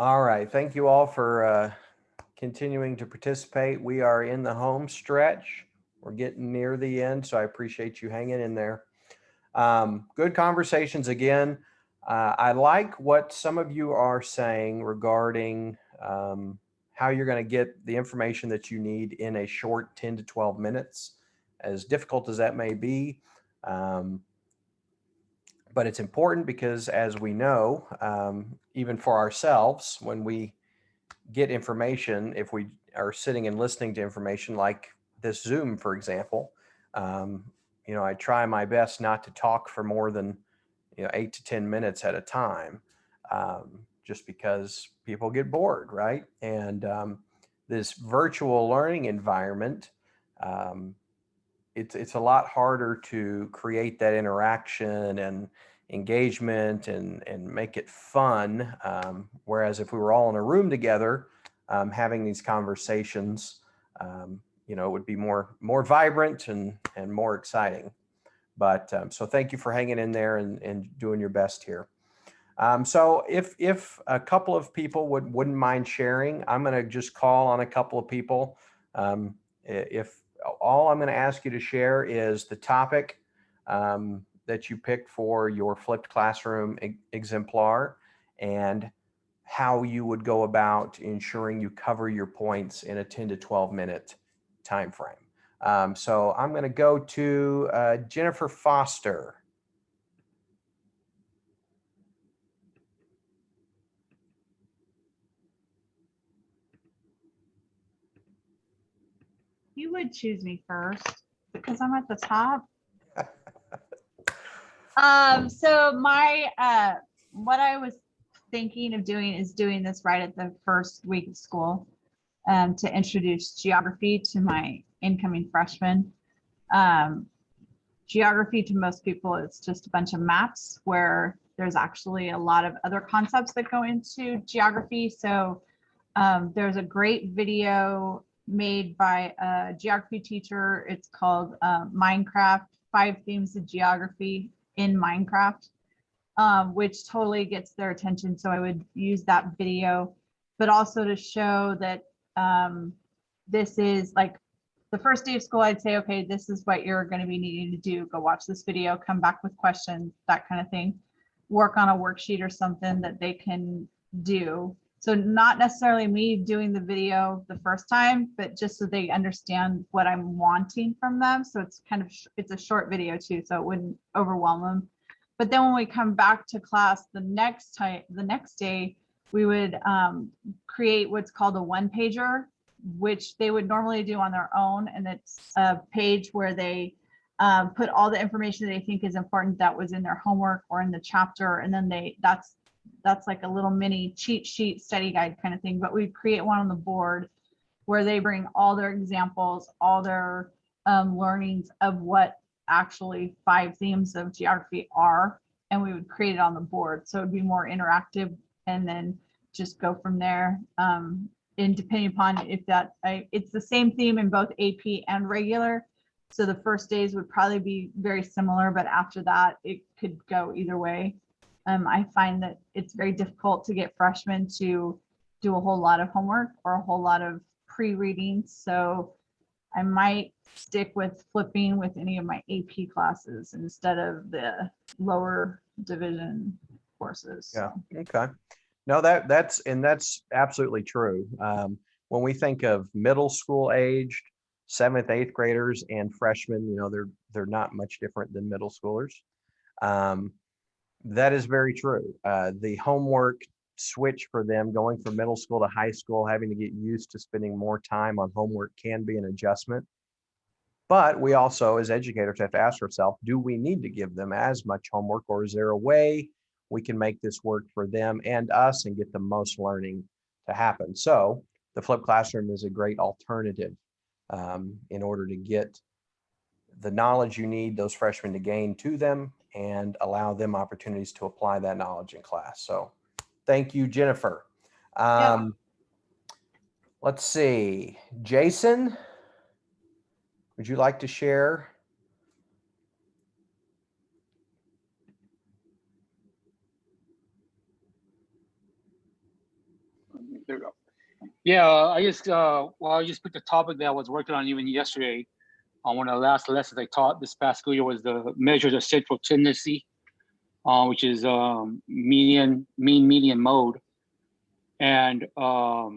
All right. Thank you all for continuing to participate. We are in the home stretch. We're getting near the end, so I appreciate you hanging in there. Good conversations again. I like what some of you are saying regarding how you're going to get the information that you need in a short 10 to 12 minutes, as difficult as that may be. But it's important because, as we know, even for ourselves, when we get information, if we are sitting and listening to information like this Zoom, for example, I try my best not to talk for more than 8 to 10 minutes at a time, just because people get bored, right? And this virtual learning environment, it's a lot harder to create that interaction and engagement and make it fun. Whereas if we were all in a room together, having these conversations, it would be more vibrant and more exciting. But so thank you for hanging in there and doing your best here. So if a couple of people wouldn't mind sharing, I'm going to just call on a couple of people. If all I'm going to ask you to share is the topic that you picked for your flipped classroom exemplar and how you would go about ensuring you cover your points in a 10 to 12 minute time frame. So I'm going to go to Jennifer Foster. You would choose me first because I'm at the top. So what I was thinking of doing is doing this right at the first week of school, to introduce geography to my incoming freshmen. Geography to most people, it's just a bunch of maps, where there's actually a lot of other concepts that go into geography. So there's a great video made by a geography teacher. It's called Minecraft, 5 Themes of Geography in Minecraft, which totally gets their attention. So I would use that video, but also to show that this is like the first day of school. I'd say, okay, this is what you're going to be needing to do. Go watch this video, come back with questions, that kind of thing. Work on a worksheet or something that they can do. So not necessarily me doing the video the first time, but just so they understand what I'm wanting from them. So it's it's a short video too, so it wouldn't overwhelm them. But then when we come back to class the next day, we would create what's called a one pager, which they would normally do on their own. And it's a page where they put all the information they think is important that was in their homework or in the chapter. And then that's like a little mini cheat sheet study guide kind of thing. But we create one on the board where they bring all their examples, all their learnings of what actually 5 themes of geography are, and we would create it on the board. So it'd be more interactive, and then just go from there. And depending upon if it's the same theme in both AP and regular. So the first days would probably be very similar, but after that, it could go either way. I find that it's very difficult to get freshmen to do a whole lot of homework or a whole lot of pre-readings. So I might stick with flipping with any of my AP classes instead of the lower division courses. Yeah. Okay. No, that's absolutely true. When we think of middle school aged 7th, 8th graders and freshmen, they're not much different than middle schoolers. That is very true. The homework switch for them going from middle school to high school, having to get used to spending more time on homework, can be an adjustment. But we also, as educators, have to ask ourselves, do we need to give them as much homework, or is there a way we can make this work for them and us and get the most learning to happen? So the flipped classroom is a great alternative in order to get the knowledge you need those freshmen to gain to them and allow them opportunities to apply that knowledge in class. So thank you, Jennifer. Let's see, Jason, would you like to share? There we go. Yeah, I just picked a topic that I was working on even yesterday. On one of the last lessons I taught this past school year was the measures of central tendency, which is mean median mode. And if I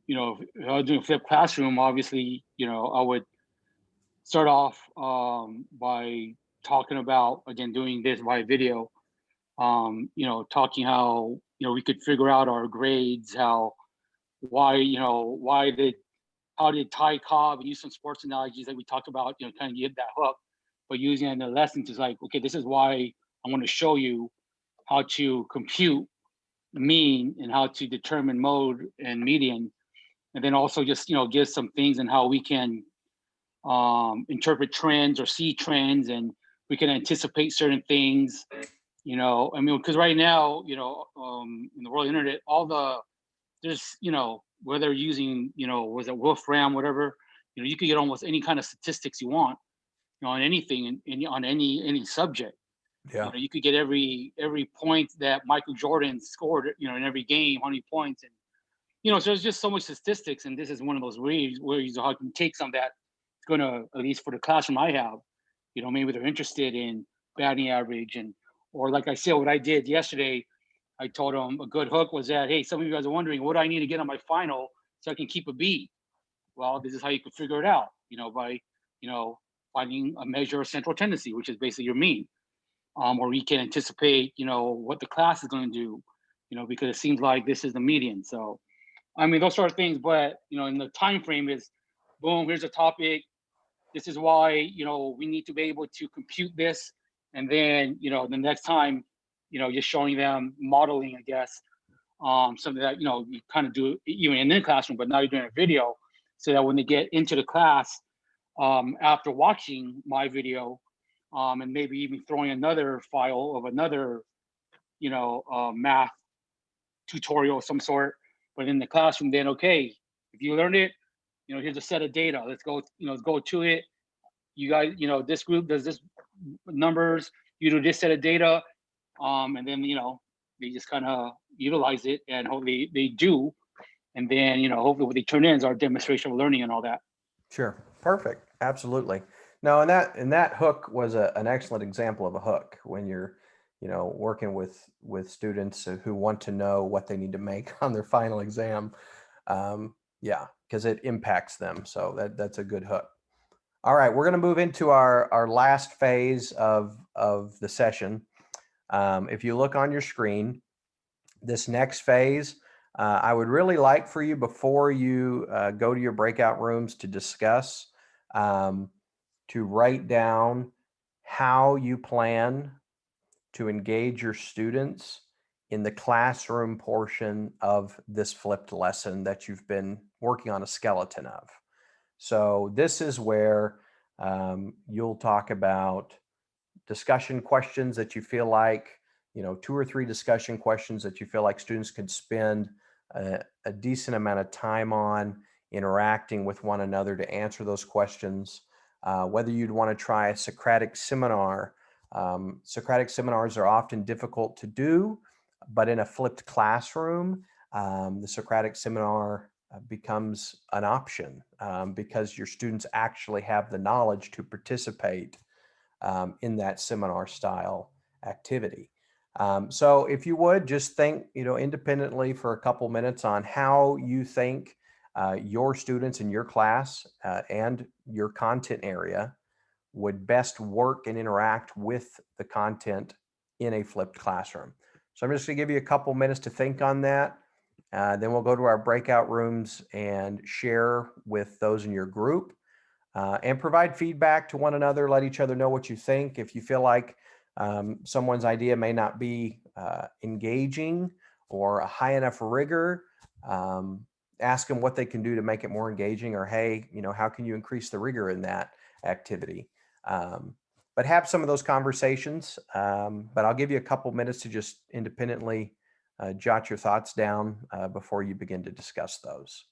was doing a flipped classroom, obviously, I would start off by talking about, again, doing this by video, talking how, we could figure out our grades, how did Ty Cobb, and use some sports analogies that we talked about, kind of get that hook, but using it in the lessons is like, okay, this is why I want to show you how to compute mean and how to determine mode and median. And then also just, give some things and how we can interpret trends or see trends, and we can anticipate certain things, because right now, in the world of the internet, there's, whether using, was it Wolfram, whatever, you could get almost any kind of statistics you want, on anything and on any subject. Yeah. You could get every point that Michael Jordan scored, in every game, how many points, and so there's just so much statistics, and this is one of those ways where you can take some that it's going to, at least for the classroom I have, maybe they're interested in batting average, or like I said, what I did yesterday, I told them a good hook was that, hey, some of you guys are wondering what do I need to get on my final so I can keep a B. Well, this is how you can figure it out, by, finding a measure of central tendency, which is basically your mean. Or we can anticipate, what the class is going to do, because it seems like this is the median. So, those sort of things, but, in the time frame is, boom, here's a topic. This is why, we need to be able to compute this. And then, the next time, just showing them modeling, I guess, something that, you kind of do even in the classroom, but now you're doing a video so that when they get into the class, after watching my video, and maybe even throwing another file of another, math tutorial of some sort, but in the classroom, then, okay, if you learned it, here's a set of data. Let's go, let's go to it. You guys, this group does this numbers, you do this set of data, and then, they just kind of utilize it, and hopefully they do. And then, hopefully what they turn in is our demonstration of learning and all that. Sure. Perfect. Absolutely. No, and that hook was an excellent example of a hook when you're, working with students who want to know what they need to make on their final exam. Yeah, because it impacts them. So that's a good hook. All right, we're going to move into our last phase of the session. If you look on your screen, this next phase, I would really like for you, before you go to your breakout rooms to discuss, to write down how you plan to engage your students in the classroom portion of this flipped lesson that you've been working on a skeleton of. So this is where you'll talk about discussion questions that you feel like, 2 or 3 discussion questions that you feel like students could spend a decent amount of time on interacting with one another to answer those questions. Whether you'd want to try a Socratic seminar. Socratic seminars are often difficult to do, but in a flipped classroom, the Socratic seminar becomes an option because your students actually have the knowledge to participate in that seminar style activity. So if you would just think, independently for a couple minutes on how you think your students in your class and your content area would best work and interact with the content in a flipped classroom. So I'm just going to give you a couple minutes to think on that. Then we'll go to our breakout rooms and share with those in your group and provide feedback to one another. Let each other know what you think. If you feel like someone's idea may not be engaging or a high enough rigor, ask them what they can do to make it more engaging, or, hey, how can you increase the rigor in that activity? But have some of those conversations. But I'll give you a couple minutes to just independently jot your thoughts down before you begin to discuss those.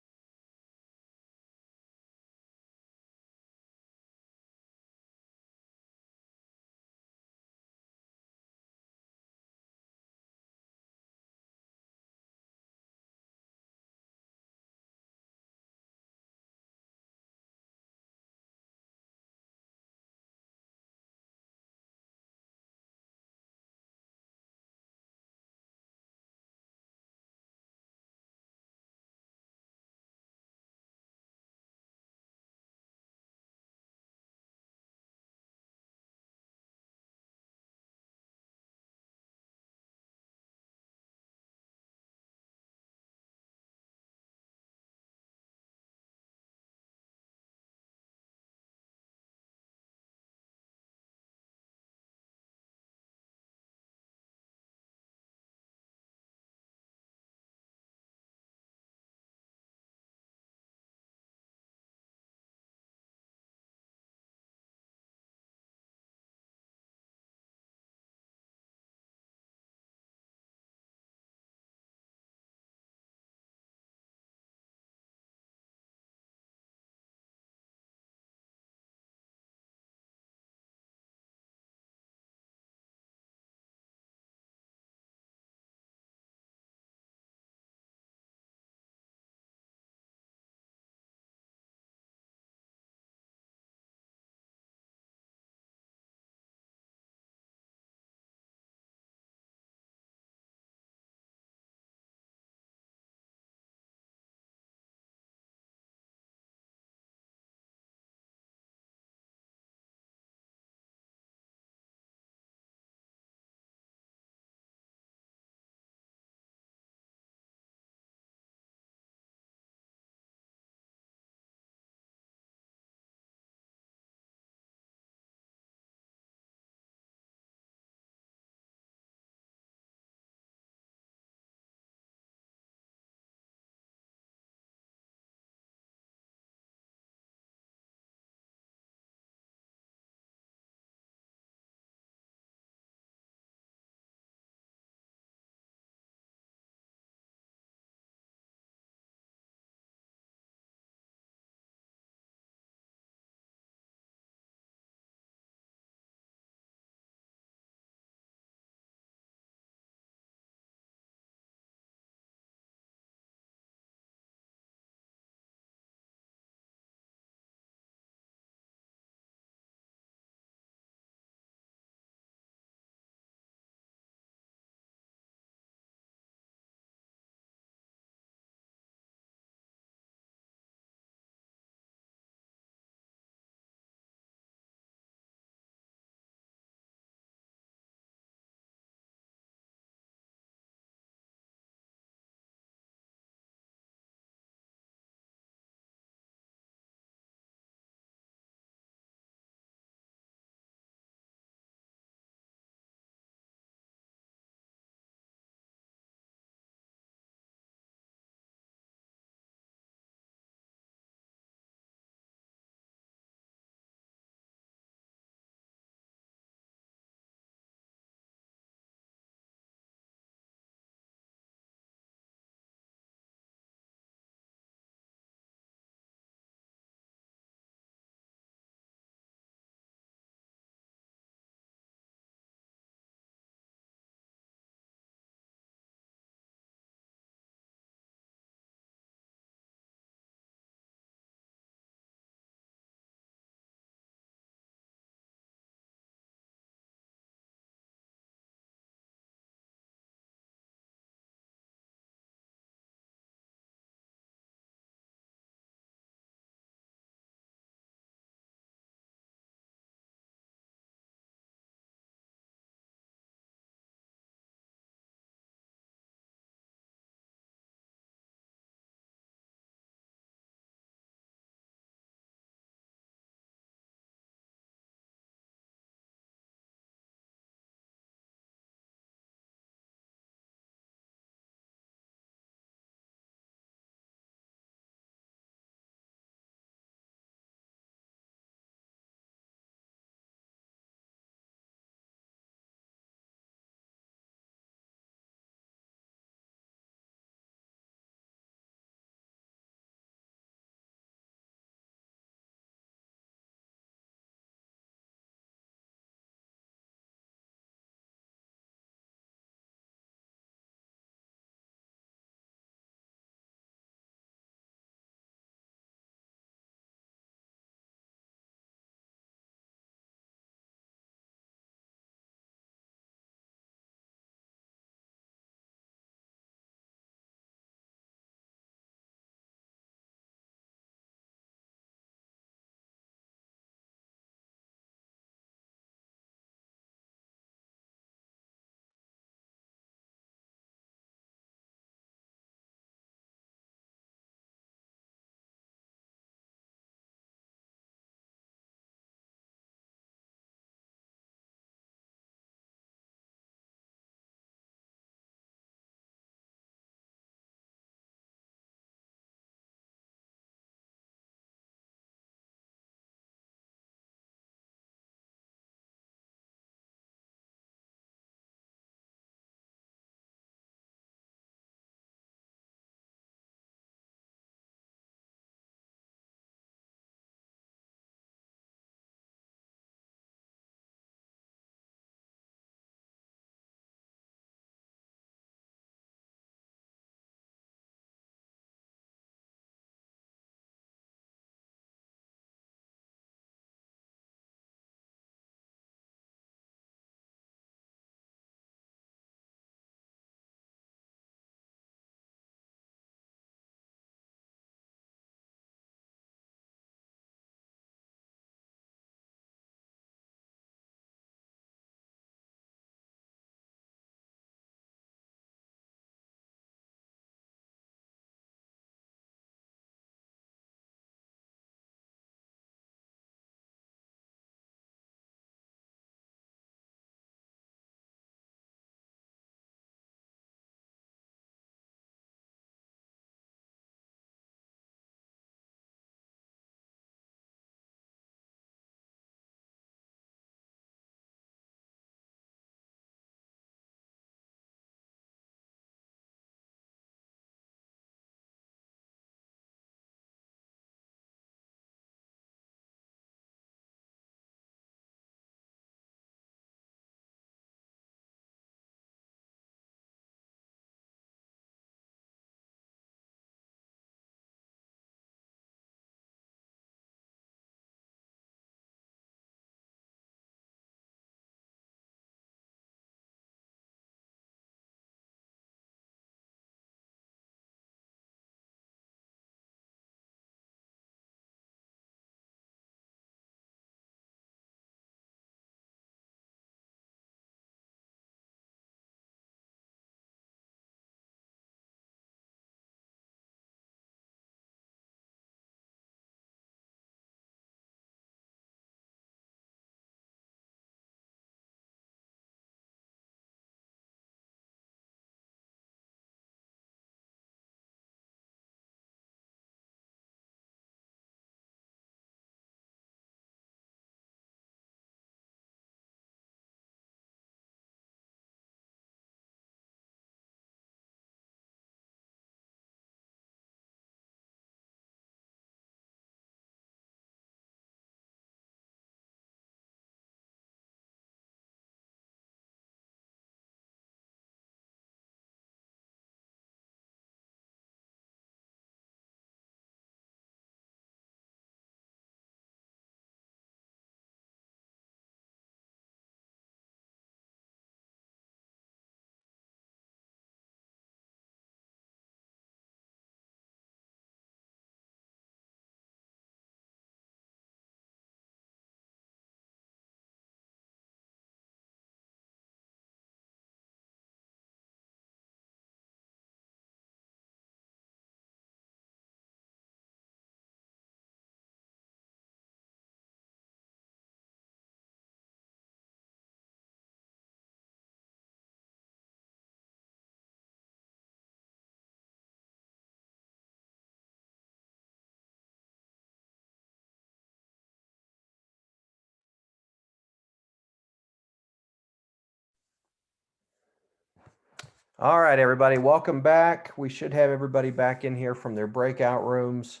All right, everybody, welcome back. We should have everybody back in here from their breakout rooms.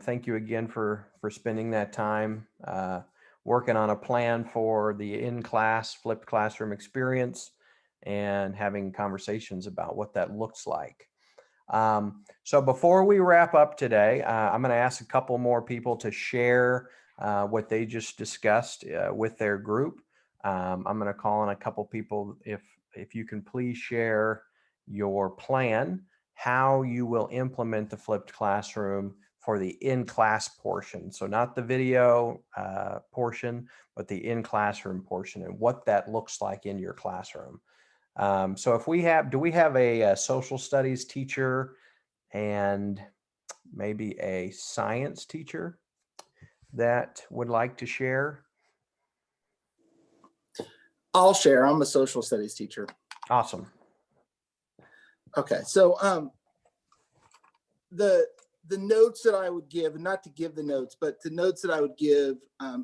Thank you again for spending that time working on a plan for the in-class flipped classroom experience and having conversations about what that looks like. So before we wrap up today, I'm going to ask a couple more people to share what they just discussed with their group. I'm going to call on a couple people if you can please share your plan, how you will implement the flipped classroom for the in-class portion. So not the video portion, but the in-classroom portion and what that looks like in your classroom. So if do we have a social studies teacher and maybe a science teacher that would like to share? I'll share. I'm a social studies teacher. Awesome. Okay, so the notes that I would give, and not to give the notes, but the notes that I would give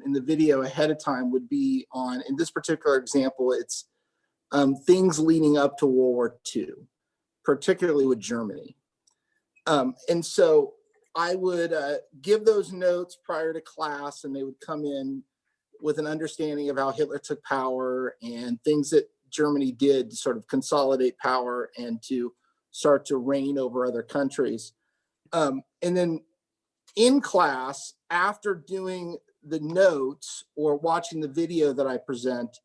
in the video ahead of time would be on, in this particular example, it's things leading up to World War II, particularly with Germany. And so I would give those notes prior to class, and they would come in with an understanding of how Hitler took power and things that Germany did to sort of consolidate power and to start to reign over other countries. And then in class, after doing the notes or watching the video that I present,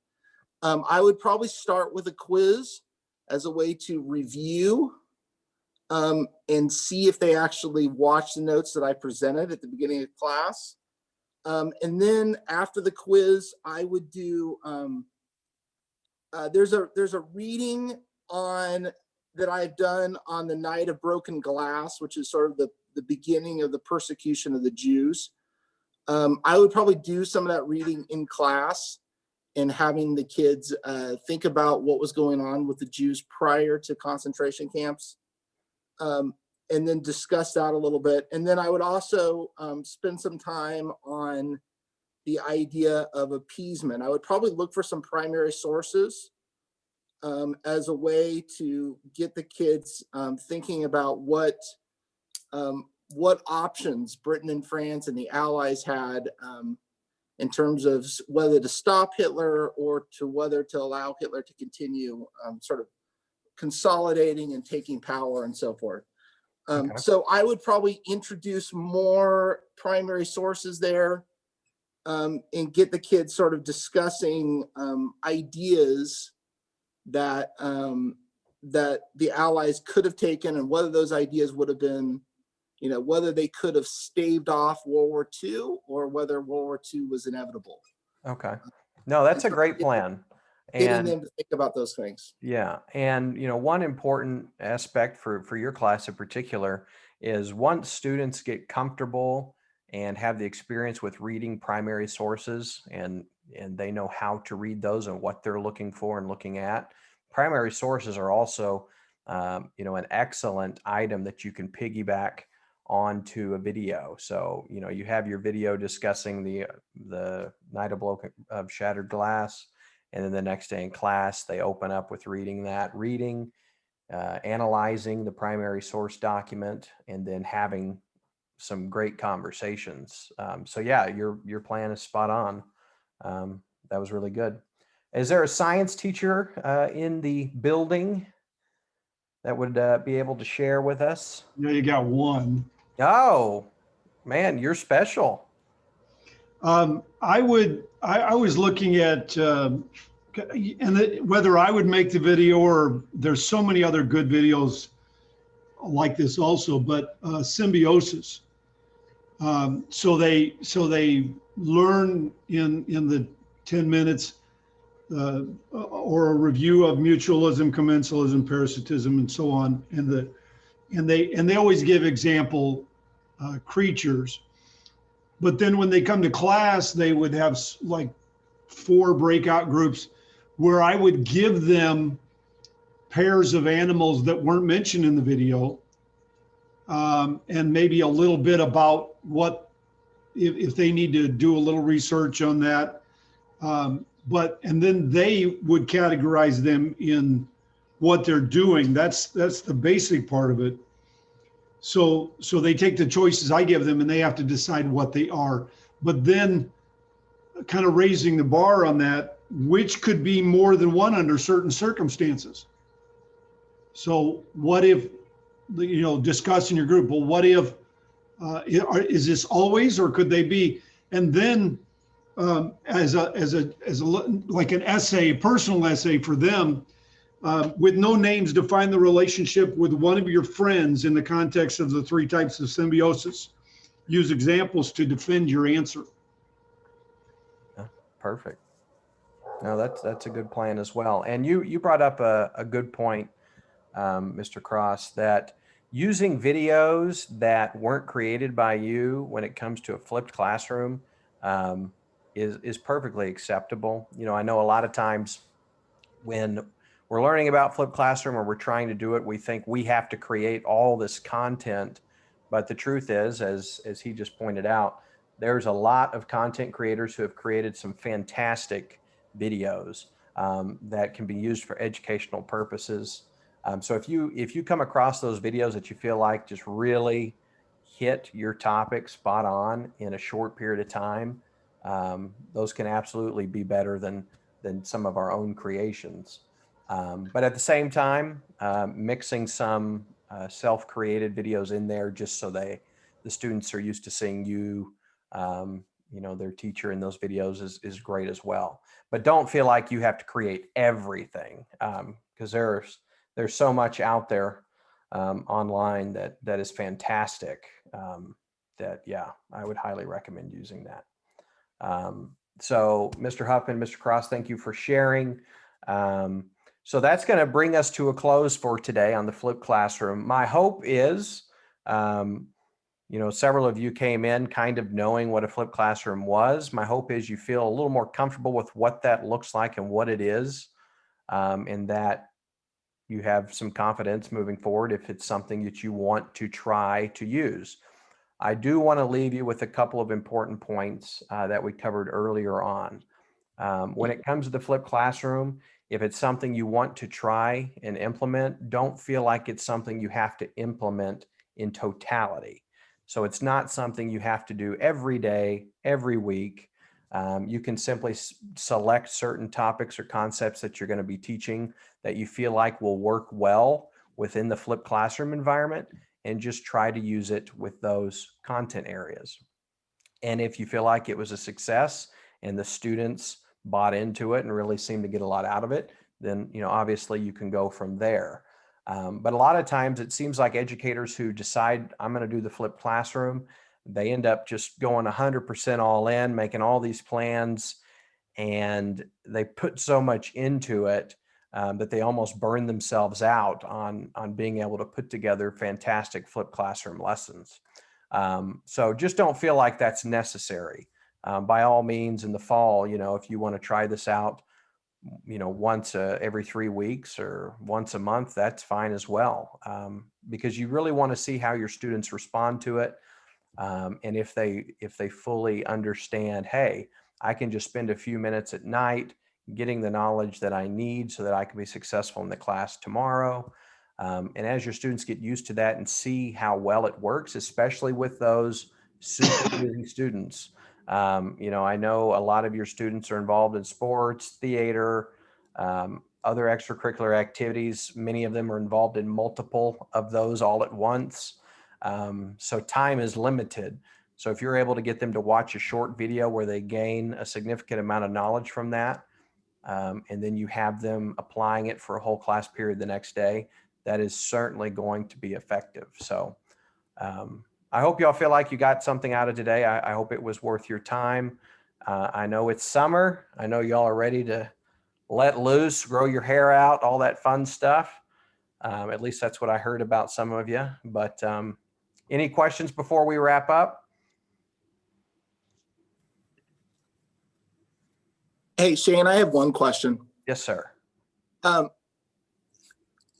I would probably start with a quiz as a way to review and see if they actually watched the notes that I presented at the beginning of class. And then after the quiz, I would do, there's a reading on that I've done on the Night of Broken Glass, which is sort of the beginning of the persecution of the Jews. I would probably do some of that reading in class and having the kids think about what was going on with the Jews prior to concentration camps. And then discuss that a little bit. And then I would also spend some time on the idea of appeasement. I would probably look for some primary sources as a way to get the kids thinking about what options Britain and France and the Allies had in terms of whether to stop Hitler or to whether to allow Hitler to continue sort of consolidating and taking power and so forth. Okay. So I would probably introduce more primary sources there and get the kids sort of discussing ideas that that the Allies could have taken and whether those ideas would have been, you know, whether they could have staved off World War II or whether World War II was inevitable. Okay. No, that's a great plan. Getting them to think about those things. Yeah. And, you know, one important aspect for your class in particular is once students get comfortable and have the experience with reading primary sources and they know how to read those and what they're looking for and looking at, primary sources are also, you know, an excellent item that you can piggyback onto a video. So, you know, you have your video discussing the Night of Shattered Glass. And then the next day in class, they open up with reading, analyzing the primary source document, and then having some great conversations. So yeah, your plan is spot on. That was really good. Is there a science teacher in the building that would be able to share with us? Yeah, you got one. Oh, man, you're special. I was looking at whether I would make the video or there's so many other good videos like this also, but symbiosis. So they learn in the 10 minutes or a review of mutualism, commensalism, parasitism, and so on. And they always give example creatures. But then when they come to class, they would have like 4 breakout groups where I would give them pairs of animals that weren't mentioned in the video, and maybe a little bit about what, if they need to do a little research on that. And then they would categorize them in what they're doing. That's the basic part of it. So they take the choices I give them and they have to decide what they are. But then kind of raising the bar on that, which could be more than one under certain circumstances. So what if, you know, discuss in your group, well, what if, is this always, or could they be? And then as a like an essay, personal essay for them, with no names, define the relationship with one of your friends in the context of the 3 types of symbiosis. Use examples to defend your answer. Perfect. No, that's a good plan as well. And you brought up a good point, Mr. Cross, that using videos that weren't created by you when it comes to a flipped classroom is perfectly acceptable. You know, I know a lot of times when we're learning about flipped classroom or we're trying to do it, we think we have to create all this content. But the truth is, as he just pointed out, there's a lot of content creators who have created some fantastic videos that can be used for educational purposes. So if you come across those videos that you feel like just really hit your topic spot on in a short period of time, those can absolutely be better than some of our own creations. But at the same time, mixing some self-created videos in there just so the students are used to seeing you, you know, their teacher in those videos is great as well. But don't feel like you have to create everything, because there's so much out there online that is fantastic, that, yeah, I would highly recommend using that. So Mr. Huffman, Mr. Cross, thank you for sharing. So that's going to bring us to a close for today on the flipped classroom. My hope is, you know, several of you came in kind of knowing what a flipped classroom was. My hope is you feel a little more comfortable with what that looks like and what it is, and that you have some confidence moving forward if it's something that you want to try to use. I do want to leave you with a couple of important points that we covered earlier on. When it comes to the flipped classroom, if it's something you want to try and implement, don't feel like it's something you have to implement in totality. So it's not something you have to do every day, every week. You can simply select certain topics or concepts that you're going to be teaching that you feel like will work well within the flipped classroom environment, and just try to use it with those content areas. And if you feel like it was a success and the students bought into it and really seemed to get a lot out of it, then, you know, obviously you can go from there. But a lot of times it seems like educators who decide I'm going to do the flipped classroom, they end up just going 100% all in, making all these plans, and they put so much into it that they almost burn themselves out on being able to put together fantastic flipped classroom lessons. So just don't feel like that's necessary. By all means, in the fall, you know, if you want to try this out, you know, once every 3 weeks or once a month, that's fine as well, because you really want to see how your students respond to it. And if they fully understand, hey, I can just spend a few minutes at night getting the knowledge that I need so that I can be successful in the class tomorrow. And as your students get used to that and see how well it works, especially with those super busy students. You know, I know a lot of your students are involved in sports, theater, other extracurricular activities. Many of them are involved in multiple of those all at once. So time is limited. So if you're able to get them to watch a short video where they gain a significant amount of knowledge from that, and then you have them applying it for a whole class period the next day, that is certainly going to be effective. So I hope y'all feel like you got something out of today. I hope it was worth your time. I know it's summer. I know y'all are ready to let loose, grow your hair out, all that fun stuff. At least that's what I heard about some of you. But any questions before we wrap up? Hey, Shane, I have one question. Yes, sir.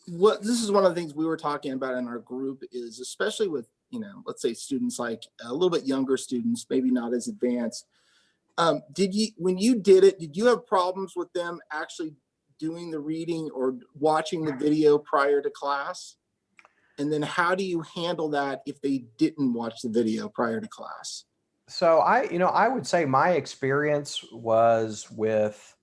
This is one of the things we were talking about in our group is, especially with, you know, let's say students like a little bit younger students, maybe not as advanced. When you did it, did you have problems with them actually doing the reading or watching the video prior to class? And then how do you handle that if they didn't watch the video prior to class? So I would say my experience was with,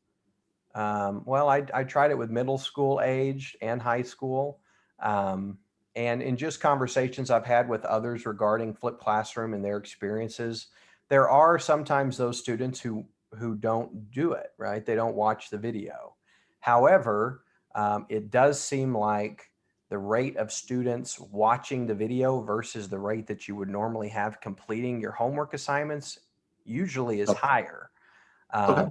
well, I tried it with middle school age and high school. And in just conversations I've had with others regarding flipped classroom and their experiences, there are sometimes those students who don't do it, right? They don't watch the video. However, it does seem like the rate of students watching the video versus the rate that you would normally have completing your homework assignments usually is Okay. higher. Okay.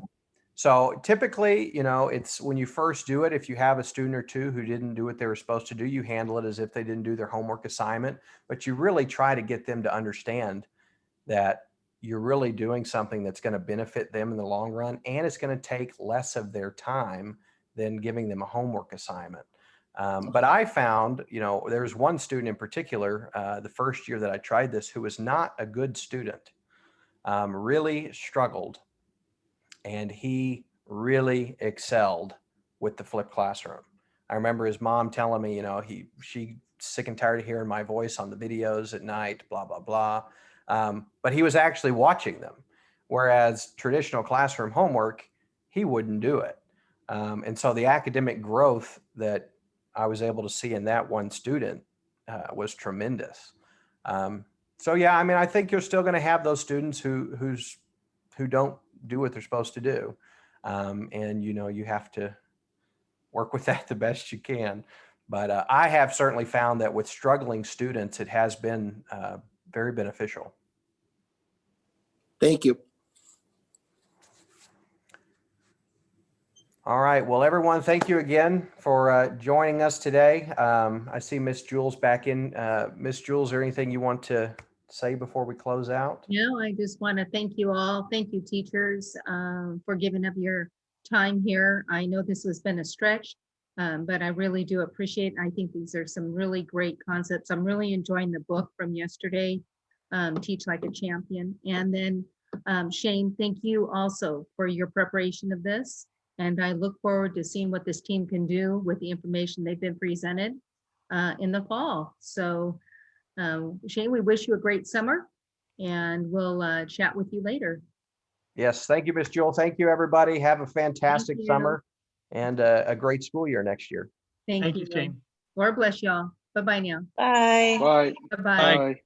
So typically, it's when you first do it, if you have a student or two who didn't do what they were supposed to do, you handle it as if they didn't do their homework assignment, but you really try to get them to understand that you're really doing something that's going to benefit them in the long run, and it's going to take less of their time than giving them a homework assignment. But I found, there's one student in particular, the first year that I tried this, who was not a good student, really struggled. And he really excelled with the flipped classroom. I remember his mom telling me, she sick and tired of hearing my voice on the videos at night, blah, blah, blah. But he was actually watching them. Whereas traditional classroom homework, he wouldn't do it. And so the academic growth that I was able to see in that one student was tremendous. So yeah, I think you're still going to have those students who don't do what they're supposed to do. And you have to work with that the best you can. But I have certainly found that with struggling students, it has been very beneficial. Thank you. All right. Well, everyone, thank you again for joining us today. I see Miss Jules back in. Miss Jules, is there anything you want to say before we close out? No, I just want to thank you all. Thank you, teachers, for giving up your time here. I know this has been a stretch, but I really do appreciate it. I think these are some really great concepts. I'm really enjoying the book from yesterday, Teach Like a Champion. And then Shane, thank you also for your preparation of this. And I look forward to seeing what this team can do with the information they've been presented in the fall. So Shane, we wish you a great summer, and we'll chat with you later. Yes. Thank you, Miss Jewel. Thank you, everybody. Have a fantastic you. summer and a great school year next year. Thank you. Shane. Lord bless y'all. Bye-bye now. Bye. Bye. Bye-bye. Bye.